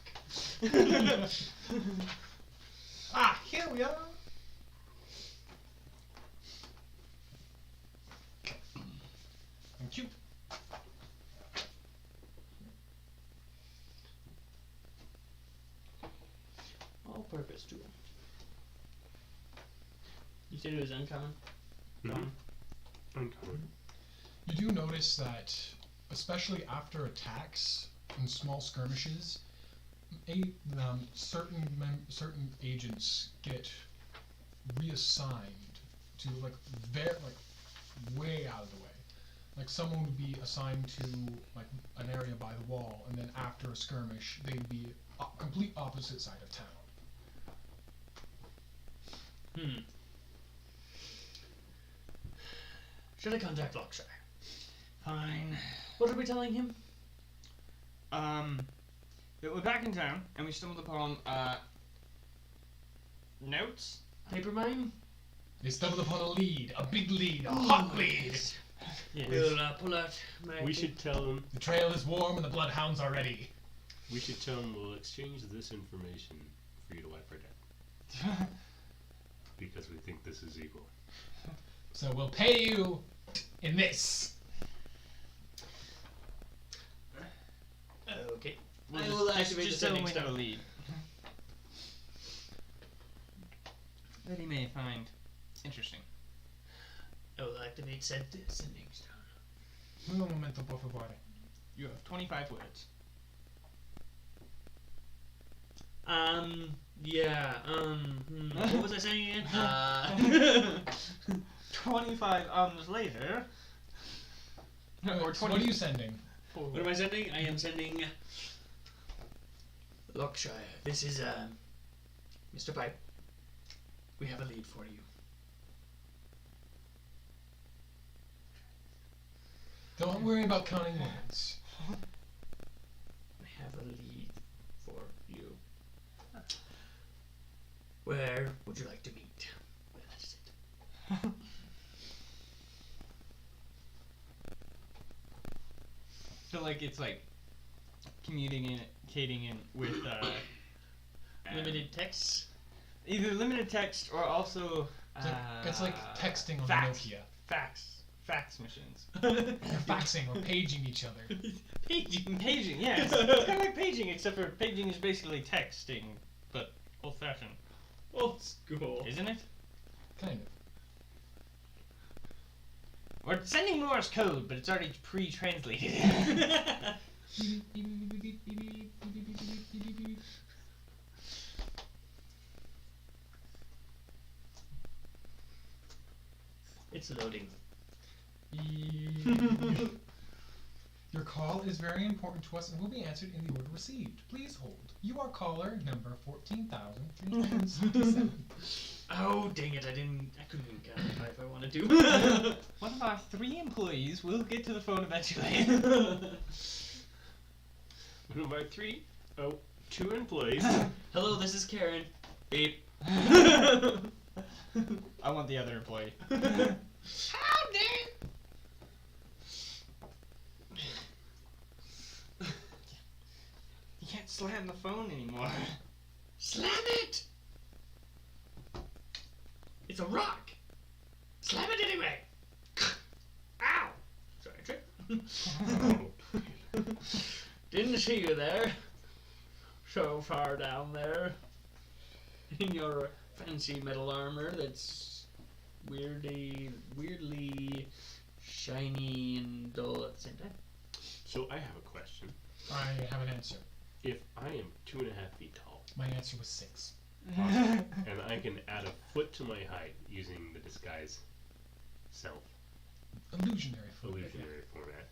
Ah, here we are. Thank you. All-purpose tool. You said it was uncommon? Mhm. Uncommon. You do notice that, especially after attacks and small skirmishes, certain agents get reassigned to way out of the way. Like someone would be assigned to like an area by the wall, and then after a skirmish, they'd be complete opposite side of town. Should I contact Lockshire? Fine. What are we telling him? That we're back in town and we stumbled upon notes. Paper mine? They stumbled upon a lead, a big lead, a hot lead. Yes. We'll pull out my... We should tell them. The trail is warm and the bloodhounds are ready. We should tell them we'll exchange this information for you to wipe our debt. Because we think this is equal. So we'll pay you in this. Okay. We'll I will activate just the tell him sending we have a stone. lead. That he may find interesting. I will activate sending stone. Un momento, por favor. You have 25 words. What was I saying again? 25 later. Or So what are you sending? What am I sending? I am sending Lockshire. This is Mr. Pipe. We have a lead for you. Don't worry about counting words. I have a lead for you. Where would you like to meet? Well, that's it. So like it's like communicating in with Limited text. either limited text or also It's like texting on fax. Nokia. Fax machines. You're faxing or paging each other. Paging, yeah. It's kind of like paging, except for paging is basically texting, but old-fashioned, Old school. isn't it? Kind of. We're sending Morse code, but it's already pre-translated. It's loading. Your call is very important to us and will be answered in the order received. Please hold. You are caller number 14,377. Oh dang it! I couldn't even count it if I wanted to. One of our 3 employees will get to the phone eventually. One of our 2 employees. Hello, this is Karen. Beep. I want the other employee. How dare! You can't slam the phone anymore. Slam it! It's a rock! Slam it anyway! Ow! Sorry, Trip. Didn't see you there. So far down there. In your fancy metal armor that's weirdly shiny and dull at the same time. So I have a question. I have an answer. If I am 2.5 feet tall, My answer was 6. and I can add a foot to my height using the disguise self Illusionary format. illusionary format,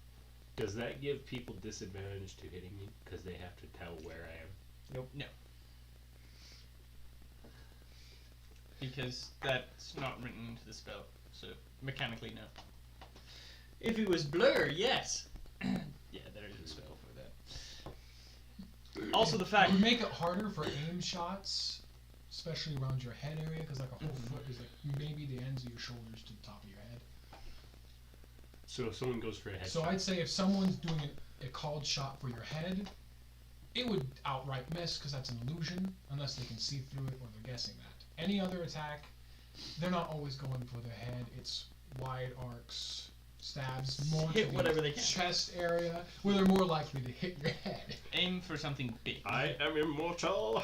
does that give people disadvantage to hitting me because they have to tell where I am? Nope. No. Because that's not written into the spell, so mechanically no. If it was blur, yes. Yeah, there is a spell for that. Also the fact It would make it harder for aim shots, especially around your head area, because like a whole foot is like maybe the ends of your shoulders to the top of your head. So if someone goes for a headshot, So I'd say if someone's doing a called shot for your head, it would outright miss because that's an illusion, unless they can see through it or they're guessing that. Any other attack, they're not always going for their head. It's wide arcs, stabs, more Hit to the whatever they can. chest area, where they're more likely to hit your head. aim for something big. I am immortal.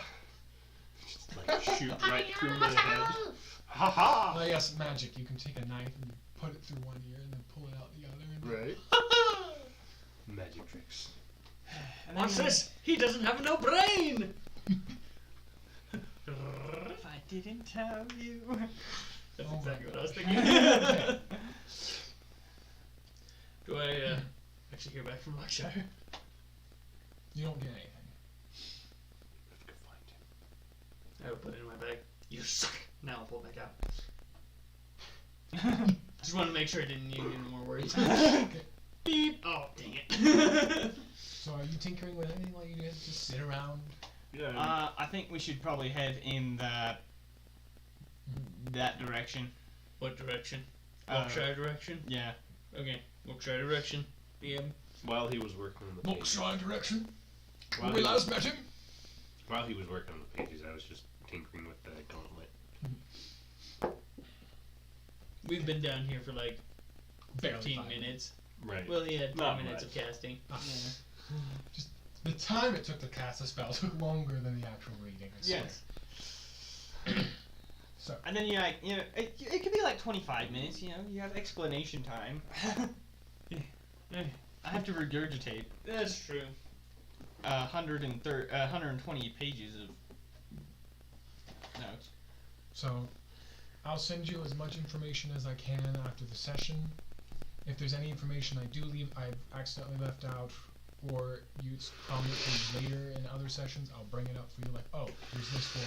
Just like shoot right through my head. Ha ha! Oh yes, magic. You can take a knife and put it through one ear and then pull it out the other. And Right. Magic tricks. And What's then- this? He doesn't have no brain! If I didn't tell you. That's Oh my exactly what I was gosh. thinking. Do I actually hear back from Lockshire? You don't get anything. Let's go find him. I will put it in my bag. You suck! Now I'll pull it back out. Just wanted to make sure I didn't need any more words. Okay. Beep. Oh, dang it. So are you tinkering with anything while you guys just sit around? Yeah. I think we should probably head in that direction. What direction? Uh, Yorkshire direction? Yeah. Okay, Yorkshire direction. DM. While he was working on the pages, Yorkshire direction. while When he we was, last met him. while he was working on the pages, I was just tinkering with the gauntlet. We've been down here for like Barely 15 5 minutes. Right. Well, he had 10 Not minutes much. of casting. Just the time it took to cast a spell took longer than the actual reading. I swear. Yes. So And then it could be like 25 minutes. You know, you have explanation time. I have to regurgitate That's true. 120 pages of notes. So, I'll send you as much information as I can after the session. If there's any information I do leave, I've accidentally left out, or you comment things later in other sessions, I'll bring it up for you. Like, oh, here's this for you.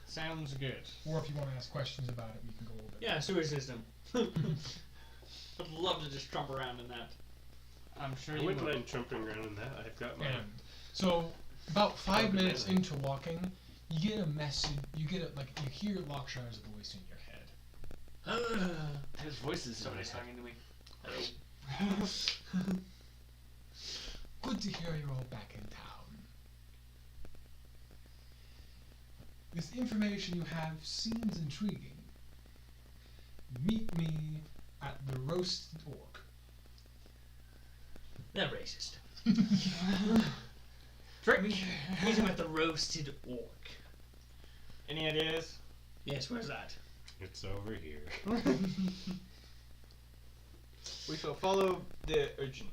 Sounds good. Or if you want to ask questions about it, we can go over it. Yeah, sewer system. I'd love to just jump around in that. I'm sure I you wouldn't will. mind jumping around in that. I've got my. And so, about 5 Open minutes melee. into walking, you get a message. You hear Lockshire's voice in your head. His voice is so Somebody's nice. talking to me. Good to hear you're all back in town. This information you have seems intriguing. Meet me at the roasted orc. They're racist. Meet him at the roasted orc. Any ideas? Yes, where's that? It's over here. We shall follow the urchin.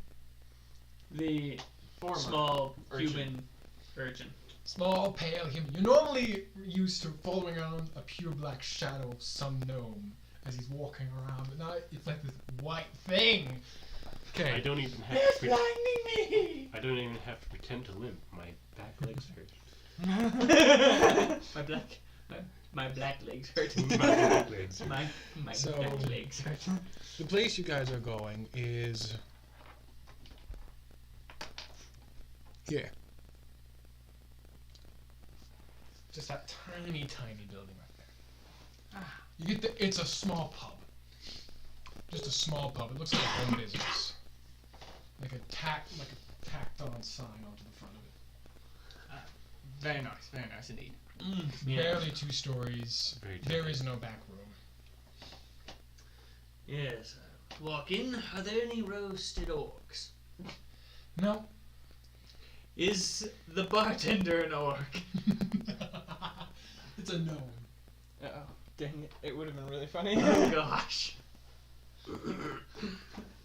The Former small urchin. human urchin. Small, pale human. You're normally used to following around a pure black shadow of some gnome as he's walking around, but now it's like this white thing. I Okay. don't even have It's to. blinding me! I don't even have to pretend to limp. My back legs hurt. My black legs hurt. My back legs hurt. my So- black legs hurt. The place you guys are going is here. Just that tiny, tiny building right there. You get it's a small pub. Just a small pub. It looks like a home business. Like a tacked on sign onto the front of it. Very nice indeed. Barely 2 stories. Very There tiny. is no back room. Yes. Walk in. Are there any roasted orcs? No. Is the bartender an orc? It's a gnome. Oh, dang it. It would have been really funny. Oh gosh.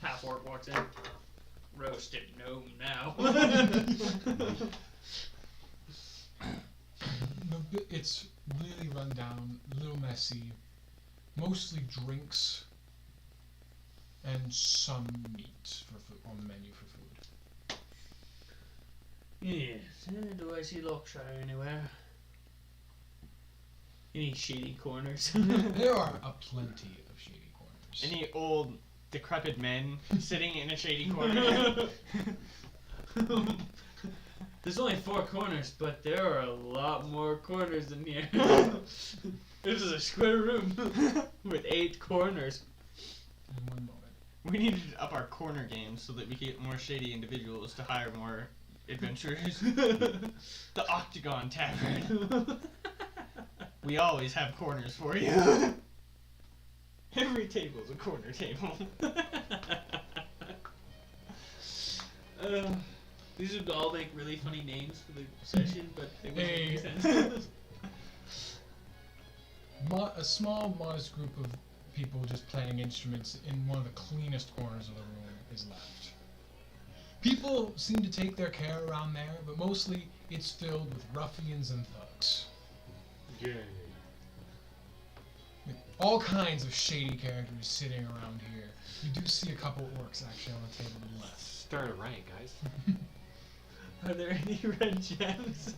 Half orc walks in. Roasted gnome now. It's really run down, a little messy. Mostly drinks and some meat for food, on the menu for food. Yes. Do I see Lockshire anywhere? Any shady corners? There are a plenty of shady corners. Any old decrepit men sitting in a shady corner? There's only 4 corners, but there are a lot more corners in here. This is a square room with 8 corners. In one moment. We need to up our corner game so that we get more shady individuals to hire more adventurers. The Octagon Tavern. We always have corners for you. Every table's a corner table. These would all make really funny names for the session, but they wouldn't Hey. make sense. A small, modest group of people just playing instruments in one of the cleanest corners of the room is left. People seem to take their care around there, but mostly it's filled with ruffians and thugs. Yay. All kinds of shady characters sitting around here. You do see a couple orcs actually on the table to the left. Start a riot, guys. Are there any red gems?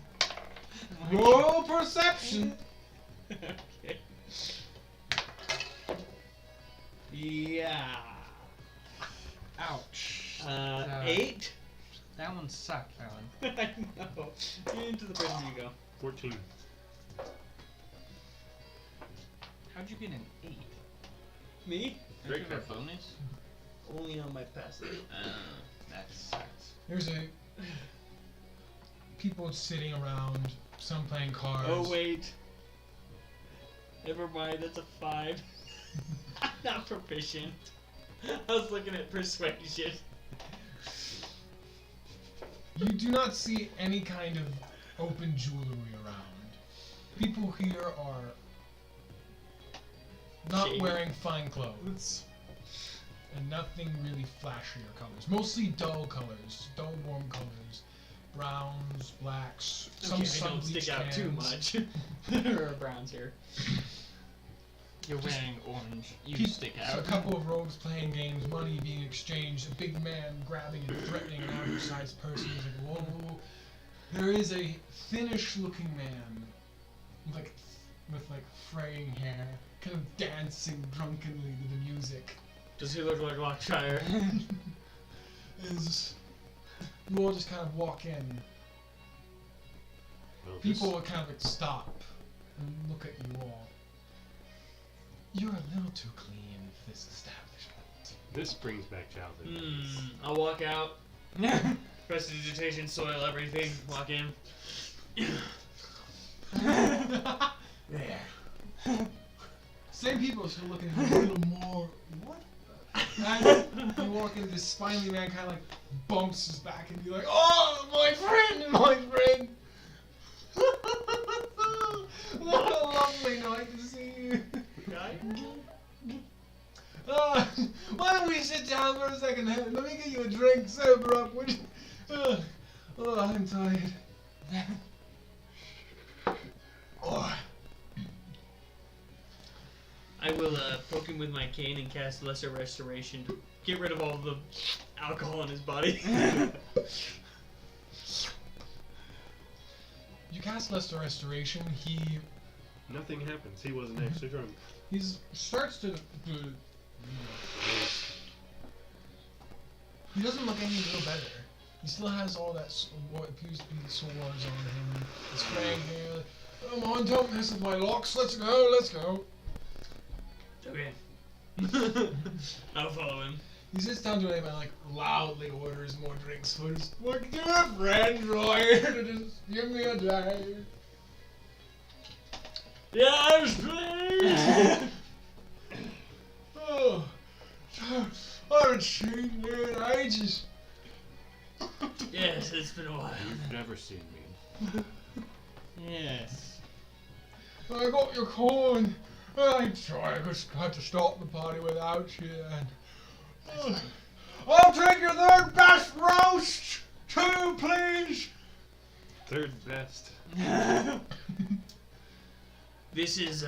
Roll perception! Okay. Yeah. Ouch. 8. That one sucked, Alan. I know. Into the prison you go. 14. How'd you get an 8? Me? Don't you Great have a catch. bonus? Only on my passive. That sucks. There's people sitting around, some playing cards. Oh wait. Never mind, that's a 5. I'm not proficient. I was looking at persuasion. You do not see any kind of open jewelry around. People here are not Shady. wearing fine clothes. And nothing really flashier colors. Mostly dull colors. Dull, warm colors. Browns, blacks, some Okay, I sun don't stick out too much. There are browns here. You're wearing orange. You Keep- stick A out. couple of rogues playing games, money being exchanged, a big man grabbing and threatening an average-sized person. He's like, whoa. There is a thinnish-looking man, with fraying hair, kind of dancing drunkenly to the music. Does he look like Lockshire? You all just kind of walk in. Well, People will kind of stop and look at you all. You're a little too clean for this establishment. This brings back childhood memories. I'll walk out. Prestidigitation, soil everything. Walk in. There. Same people are still looking a little more. What? And you walk into this spiny man, kind of like bumps his back and be like, "Oh, my friend, my friend! What a lovely night to see you." Why don't we sit down for a second? Let me get you a drink. Sober up, would you? Oh, I'm tired. Oh. I will poke him with my cane and cast Lesser Restoration to get rid of all the alcohol in his body. You cast Lesser Restoration. Nothing happens. He wasn't actually drunk. He starts to. He doesn't look any little better. He still has all that what appears to be the sores on him. His fraying hair. Come on, don't mess with my locks. Let's go. Let's go. Okay. I'll follow him. He sits down to him and loudly orders more drinks for his dear friend Roy to just give me a drink. Yes, please! Oh, I haven't seen you in ages. Yes, it's been a while. You've never seen me. Yes. I got your coin. I just had to stop the party without you. And, I'll take your third best roast, too, please. Third best. This is,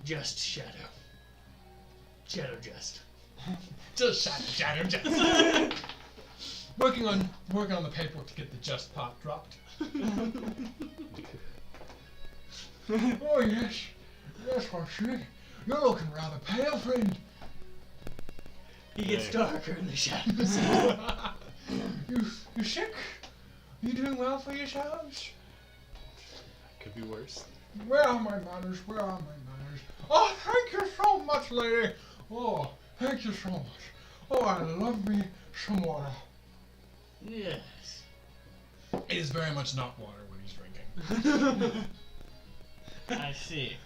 Just Shadow. Shadow Just. Just shadow, just. working on the paperwork to get the just part dropped. Oh yes, I see. You're looking rather pale, friend. He gets Hey. darker in the shadows. You sick? You doing well for yourselves? Could be worse. Where are my manners? Where are my manners? Oh, thank you so much, lady. Oh, thank you so much. Oh, I love me some water. Yes. It is very much not water when he's drinking. I see.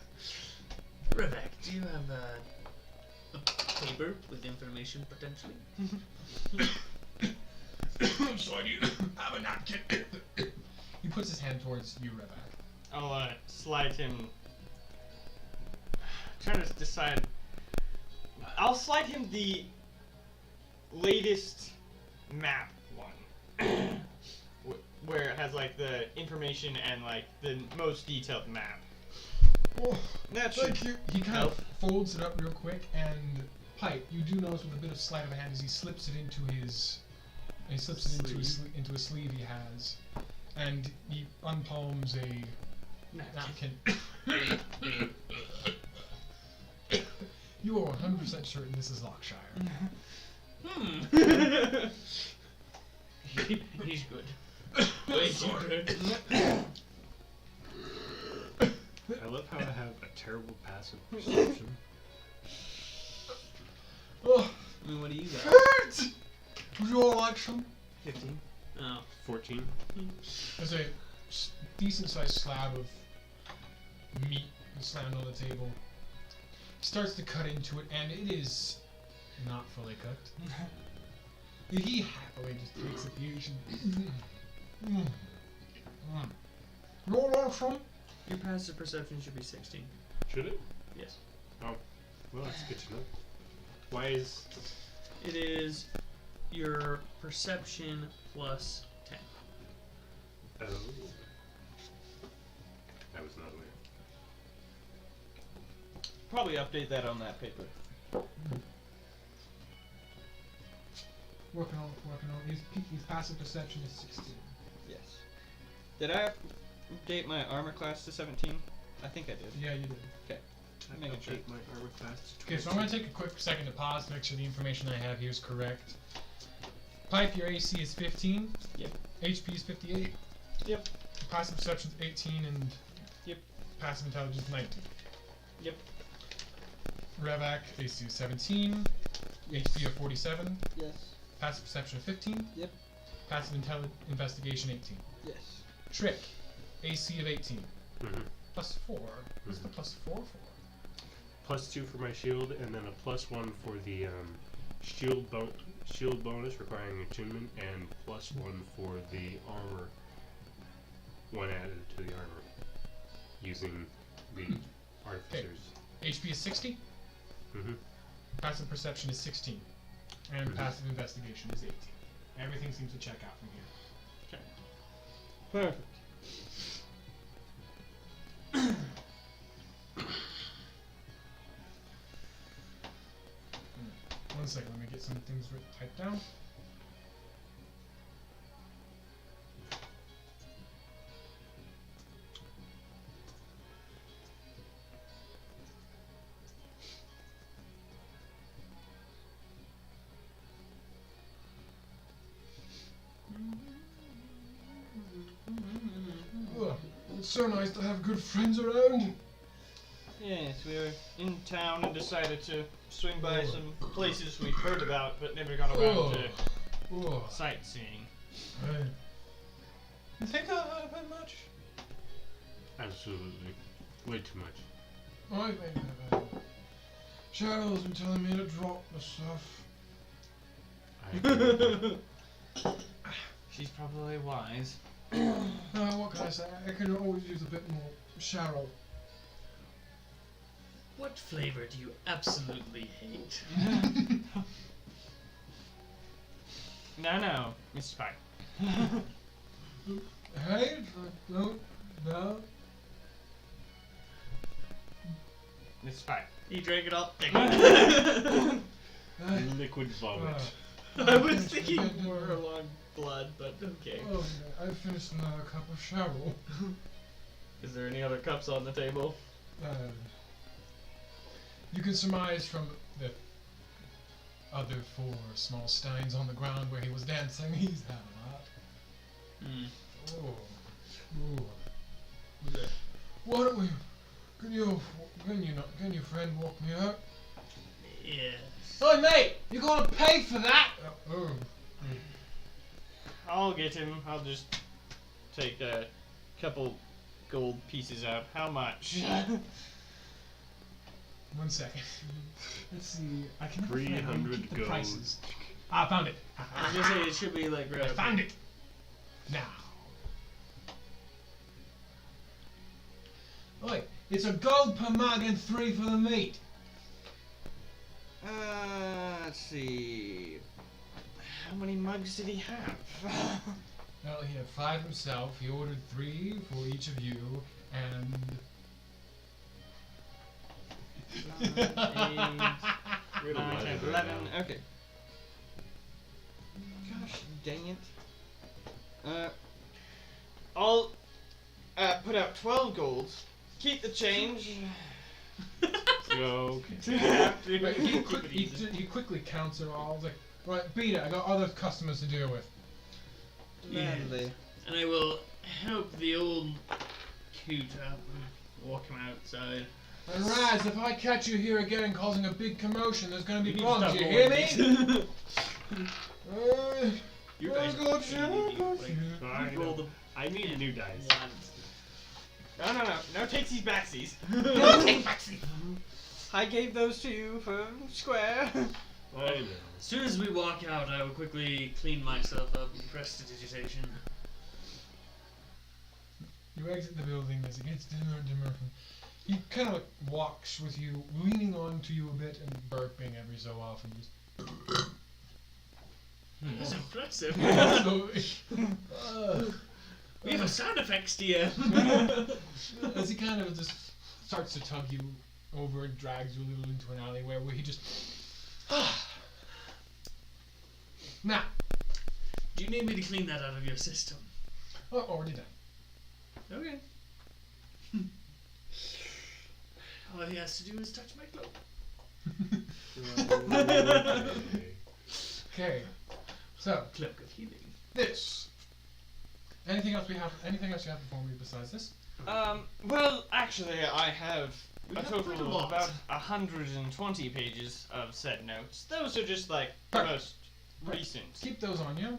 Rebecca, do you have a paper with information potentially? So I do have a napkin. He puts his hand towards you, Rebecca. I'll slide him. Trying to decide. I'll slide him the latest map one, where it has the information and the most detailed map. Oh, That thank you. He kind of help. folds it up real quick, and Pipe, you do notice with a bit of sleight of hand as he slips it into his, into a sleeve he has, and he unpalms a napkin. You are 100% certain this is Lockshire. He's good. Way too good. I love how I have a terrible passive perception. Oh, I mean, what do you got? hurt! Would you all like some? 15. Oh. 14. There's a decent-sized slab of meat slammed on the table. He starts to cut into it, and it is not fully cooked. He happily just takes a piece and... Roll off some? Your passive perception should be 16. Should it? Yes. Oh. Well, that's good to know. Why is... It is your perception plus 10. Oh. I was not aware. Probably update that on that paper. Working on it. His passive perception is 16. Yes. Did I update my armor class to 17? I think I did. Yeah, you did. I Making sure. update my armor class to Okay, so I'm going to take a quick second to pause to make sure the information I have here is correct. Pipe, your AC is 15. Yep. HP is 58. Yep. Passive perception is 18, and Yep. passive intelligence 19. Yep. Revak, AC is 17. HP of 47. Yes. Passive perception of 15. Yep. Passive investigation 18. Yes. Trick, AC of 18. Mhm. Plus 4. What's the plus 4 for? +2 for my shield, and then a +1 for the shield bonus requiring attunement, and +1 for the armor. One added to the armor using the artificers. HP is 60. Mm-hmm. Passive perception is 16. And Mhm. passive investigation is 18. Everything seems to check out from here. Perfect. One second, let me get some things typed down. Ugh, it's so nice to have good friends around. Yes, we were in town and decided to swing by some places we've heard about but never got around to Oh, sightseeing. hey. You think I've heard a bit much? Absolutely. Way too much. I think I've heard. Cheryl's been telling me to drop the stuff. I agree. She's probably wise. What can I say? I could always use a bit more Cheryl. What flavor do you absolutely hate? No, Mr. Pike. Hey, don't, no. Mr. Pike. He drank it all. Liquid vomit. I was thinking more along blood, but okay. Oh, I finished another cup of Cheryl. Is there any other cups on the table? You can surmise from the other 4 small steins on the ground where he was dancing, he's had a lot. Oh. Ooh. Why don't we... Can your friend walk me out? Yes. Hey mate, you gonna pay for that? I'll get him. I'll just take a couple gold pieces out. How much? 1 second. Let's see. I can never find 300 keep the gold. prices. I found it. I was gonna say it should be like right I up found here. it. Now. Oi, it's a gold per mug and 3 for the meat. Let's see. How many mugs did he have? Well, he had 5 himself. He ordered 3 for each of you, and 8, 9, 10, 11. Okay. Gosh dang it. I'll put out 12 golds. Keep the change. Go. But he quickly counts it all. He's like, Right, beat it. I got other customers to deal with. Manly. And I will help the old coot up and walk him outside. And Raz, if I catch you here again causing a big commotion, there's gonna be You need problems. to You stop hear me? You I guys got you, I got you. I roll know. the I need new dice. No. No takesies backsies. I gave those to you for square. I know. As soon as we walk out, I will quickly clean myself up and prestidigitation. You exit the building as it gets dimmer and dimmer. He kind of like walks with you, leaning onto you a bit and burping every so often. Just That's impressive. We have a sound effects dear. As he kind of just starts to tug you over and drags you a little into an alleyway where he just. Now, Do you need me to clean that out of your system? oh, already done. Okay. All he has to do is touch my cloak. Okay, so Cloak of healing. this. Anything else we have? Anything else you have before me besides this? Well, actually, I have We a have total quite a of lot. about 120 pages of said notes. Those are just like the Perfect. most recent. Keep those on you.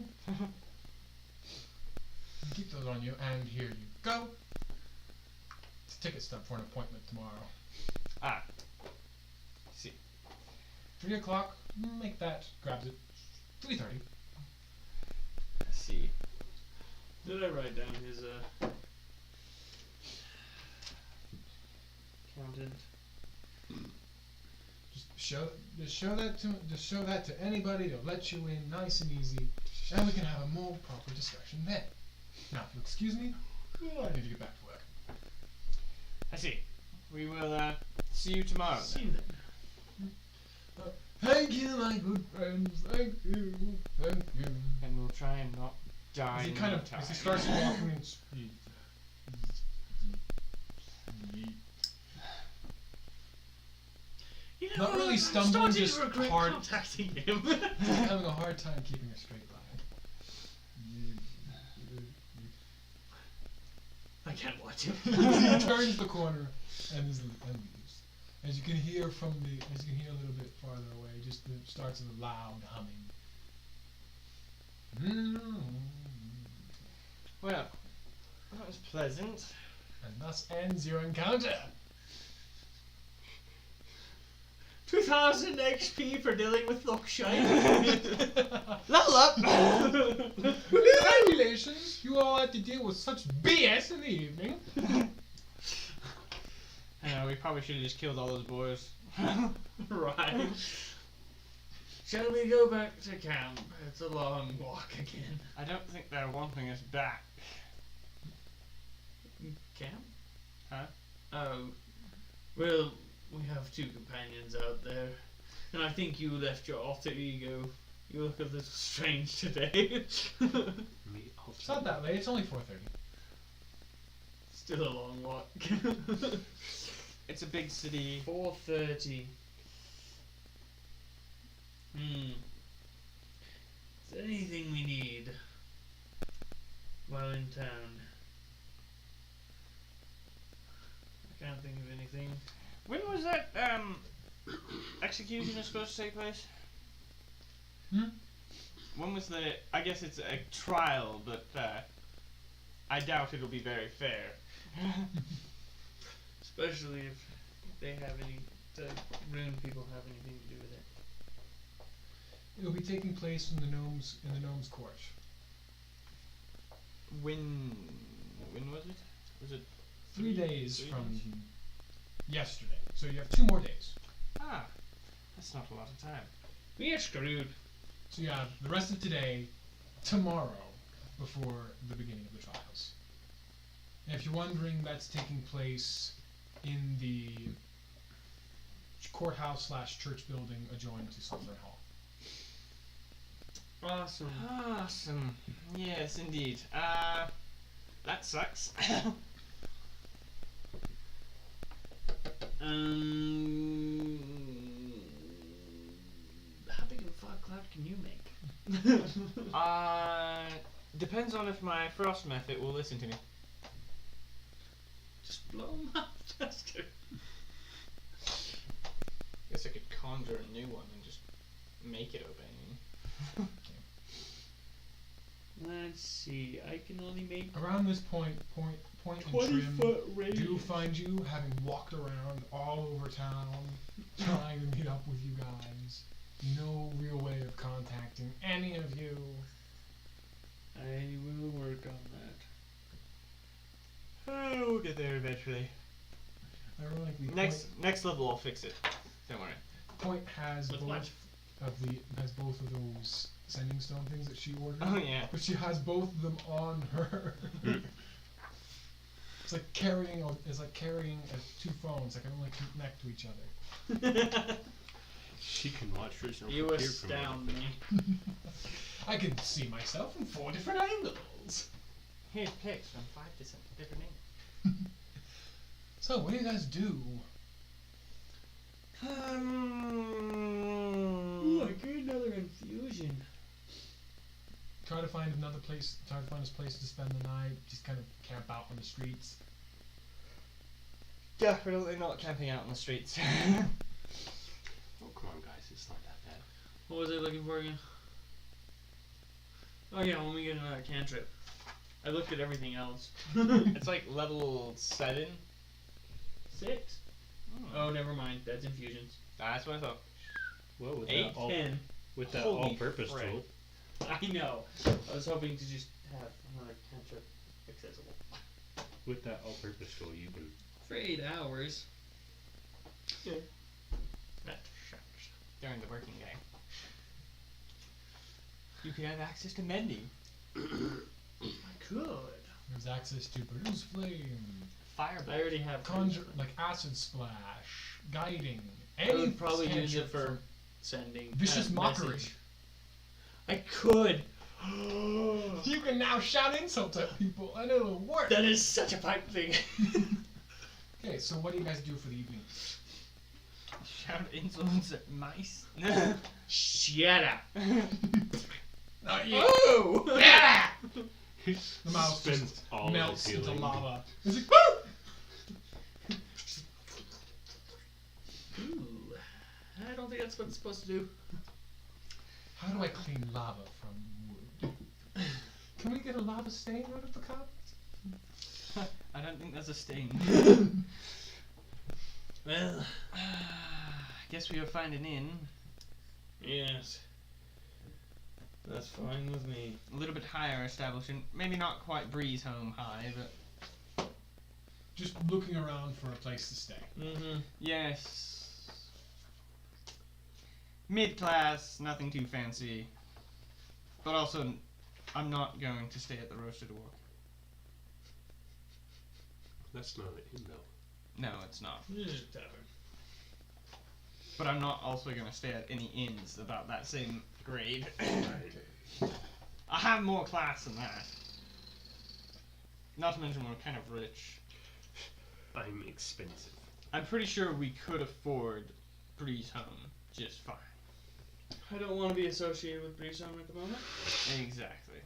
Keep those on you, and here you go. It's a ticket stub for an appointment tomorrow. Ah. See. 3 o'clock. Make that. Grabs it. 3:30. I see. Did I write down his accountant? Just show that to anybody. They'll let you in nice and easy, and we can have a more proper discussion then. Now, if you'll excuse me, I need to get back to work. I see. We will see you tomorrow. See Then. you then. Thank you, my good friends. Thank you. Thank you. And we'll try and not die. As he in kind no of, time. as he starts walking, it's You know, Not really I'm stumbling, starting just to regret hard- contacting him. having a hard time keeping a straight line. I can't watch him. He turns the corner and leaves. As you can hear a little bit farther away, just starts with a loud humming. Well, that was pleasant. And thus ends your encounter. 2000 XP for dealing with Lockshine. Level up! Congratulations! You all had to deal with such BS in the evening. I know, we probably should have just killed all those boys. Right. Shall we go back to camp? It's a long walk again. I don't think they're wanting us back. Camp? Huh? Oh. Well, we have two companions out there. And I think you left your alter ego. You look a little strange today. It's not that late. It's only 4:30. Still a long walk. It's a big city. 4:30. Is there anything we need while in town? I can't think of anything. When was that execution supposed to take place? When was the? I guess it's a trial, but I doubt it'll be very fair. Especially if they have any, the rune people have anything to do with it. It will be taking place in the gnomes court. When was it? Was it 3 days 3 from days? yesterday. So you have 2 more days. Ah, that's not a lot of time. We are screwed. So you have the rest of today, tomorrow, before the beginning of the trials. And if you're wondering, that's taking place in the courthouse/church building adjoining to Safviel Hall. Awesome. Awesome. Yes, indeed. That sucks. How big of a fog cloud can you make? Depends on if my frost method will listen to me. Just blow him up, Chester. Guess I could conjure a new one and just make it obey me. Let's see. I can only make Around this point and 20 Trim foot range. do find you having walked around all over town trying to meet up with you guys. No real way of contacting any of you. I will work on that. Oh, we'll get there eventually. Ironically, Next level, I'll fix it. Don't worry. Point has With both what? has both of those sending stone things that she ordered. Oh yeah. But she has both of them on her. It's like carrying 2 phones that can only connect to each other. She can watch herself You appear astound from me. I can see myself from 4 different angles. Here's pics from 5 different names. So, what do you guys do? Ooh, I get another infusion. Try to find another place. Try to find a place to spend the night. Just kind of camp out on the streets. Definitely not camping out on the streets. Oh, come on, guys. It's not that bad. What was I looking for again? Oh yeah, when we get another cantrip. I looked at everything else. It's like level 7. 6. Oh, never mind. That's infusions. That's what I thought. Well, with 8, that all 10. with that Holy all-purpose frick. tool, I know. I was hoping to just have another cantrip accessible. with that all-purpose tool, you can. For 8 hours. Yeah. That shucks. During the working day. You could have access to mending. I could. There's access to produce flame, Fireball. I already have. conjure, like acid splash, guiding. I Any would probably use cantrip it for sending. vicious mockery. message. I could. You can now shout insults at people, and it'll work. That is such a pipe thing. Okay, so what do you guys do for the evening? Shout insults at mice. Shut up. Not you. Oh! Yeah! He The mouse spends just all of melts his into healing. lava. It's like, woo! Ooh. I don't think that's what it's supposed to do. How do I clean lava from wood? Can we get a lava stain out of the cup? I don't think that's a stain. Well, Guess we will find an inn. yes. That's fine with me. A little bit higher establishment. Maybe not quite Breeze Home high, but Just looking around for a place to stay. Mm-hmm. yes. Mid-class, nothing too fancy. But also, I'm not going to stay at the Roasted Orc. That's not an inn, though. No, it's not. This is a tavern. But I'm not also going to stay at any inns about that same grade. I have more class than that. Not to mention we're kind of rich. I'm expensive. I'm pretty sure we could afford Breeze Home just fine. I don't want to be associated with Breeze Home at the moment. Exactly.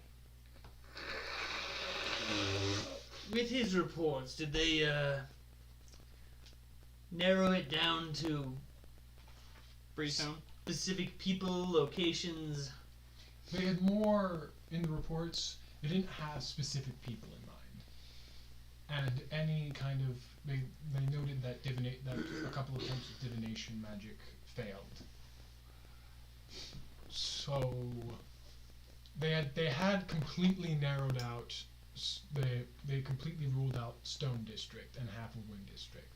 With his reports, did they narrow it down to Breeze Home? specific people, locations? They had more in the reports. They didn't have specific people in mind, and any kind of they noted that that a couple of attempts at divination magic failed. So they had completely narrowed out. They completely ruled out Stone District and half of Wind District.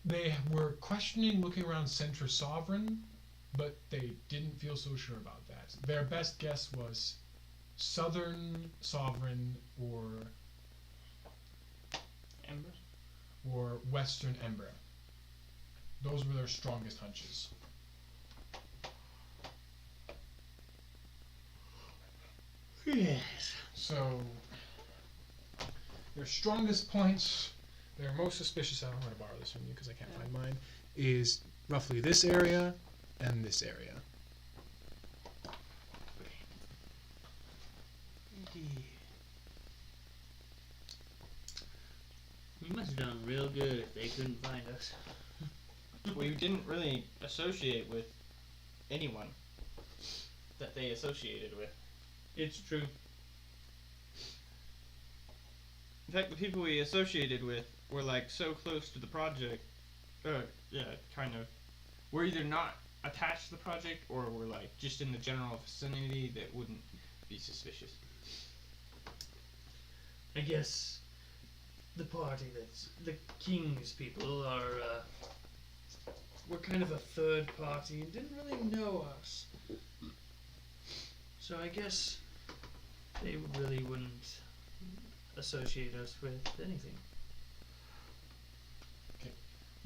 They were questioning looking around Centra Sovereign, but they didn't feel so sure about that. Their best guess was Southern Sovereign Ember? or Western Ember. Those were their strongest hunches. Yes. So their strongest points, they're most suspicious. I'm going to borrow this from you because I can't find mine. Is roughly this area and this area. We must have done real good if they couldn't find us. We didn't really associate with anyone that they associated with. It's true. In fact, the people we associated with were like so close to the project. Yeah, kind of. We're either not attached to the project or we're like just in the general vicinity that wouldn't be suspicious. I guess the party that's the king's people are, we're kind of a third party and didn't really know us. So I guess they really wouldn't associate us with anything.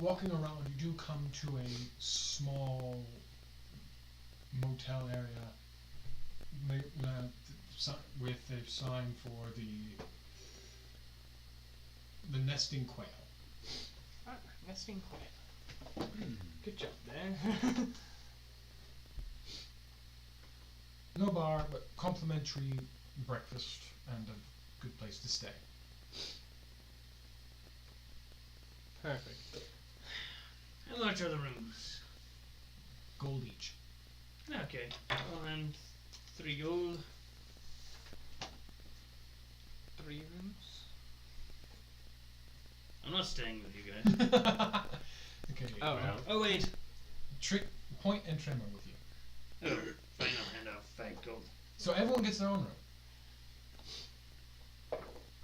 Walking around, you do come to a small motel area with a sign for the nesting quail. Ah, nesting quail. Good job there. No bar, but complimentary breakfast and a good place to stay. Perfect. How much are the rooms? Gold each. Okay. And 3 gold. 3 rooms? I'm not staying with you guys. Okay. Oh, Well, Oh wait. Point and Trimmer with you. Oh, fine, I'll hand out 5 gold. So everyone gets their own room.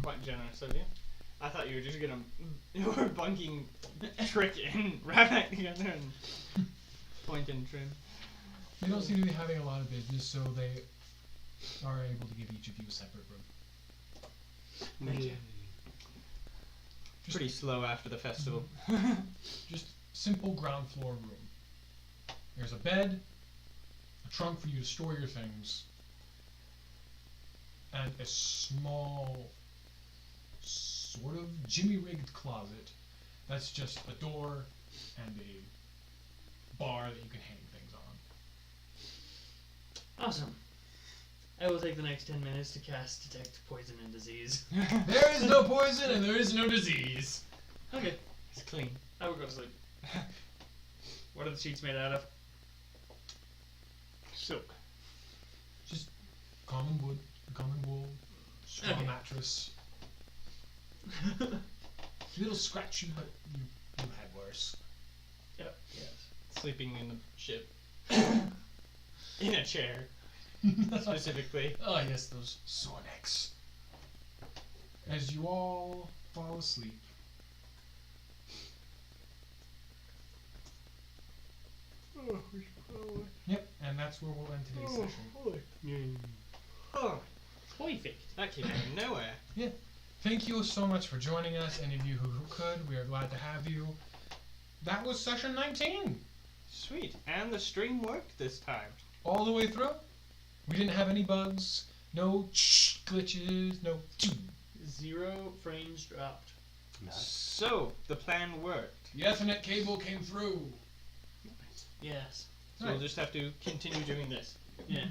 quite generous of you. I thought you were just gonna you were bunking Trick and Ravak together and Point and Trim. They don't seem to be having a lot of business, so they are able to give each of you a separate room. Thank you. Pretty slow after the festival. Just simple ground floor room. There's a bed, a trunk for you to store your things, and a small, sort of jimmy-rigged closet that's just a door and a bar that you can hang things on. Awesome. I will take the next 10 minutes to cast Detect Poison and Disease. There is no poison and there is no disease. Okay, It's clean. I will go to sleep. What are the sheets made out of? Silk. Just common wood, common wool, straw Okay. mattress. A little scratchy, but you had worse. Yes. Sleeping in the ship. In a chair, specifically. Oh yes, those sore necks. As you all fall asleep, yep, and that's where we'll end today's session. Oh, Perfect. that came out of nowhere. Thank you so much for joining us, any of you who could. We are glad to have you. That was session 19, Sweet. And the stream worked this time. all the way through. We didn't have any bugs, no glitches, no. 0 frames dropped. So, the plan worked. The Ethernet cable came through. Yes. So we'll just have to continue doing this. Yeah.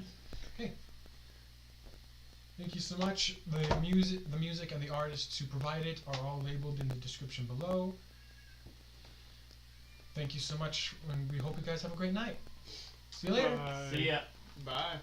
Thank you so much. The music and the artists who provide it are all labeled in the description below. Thank you so much, and we hope you guys have a great night. See you later. Bye. See ya. Bye.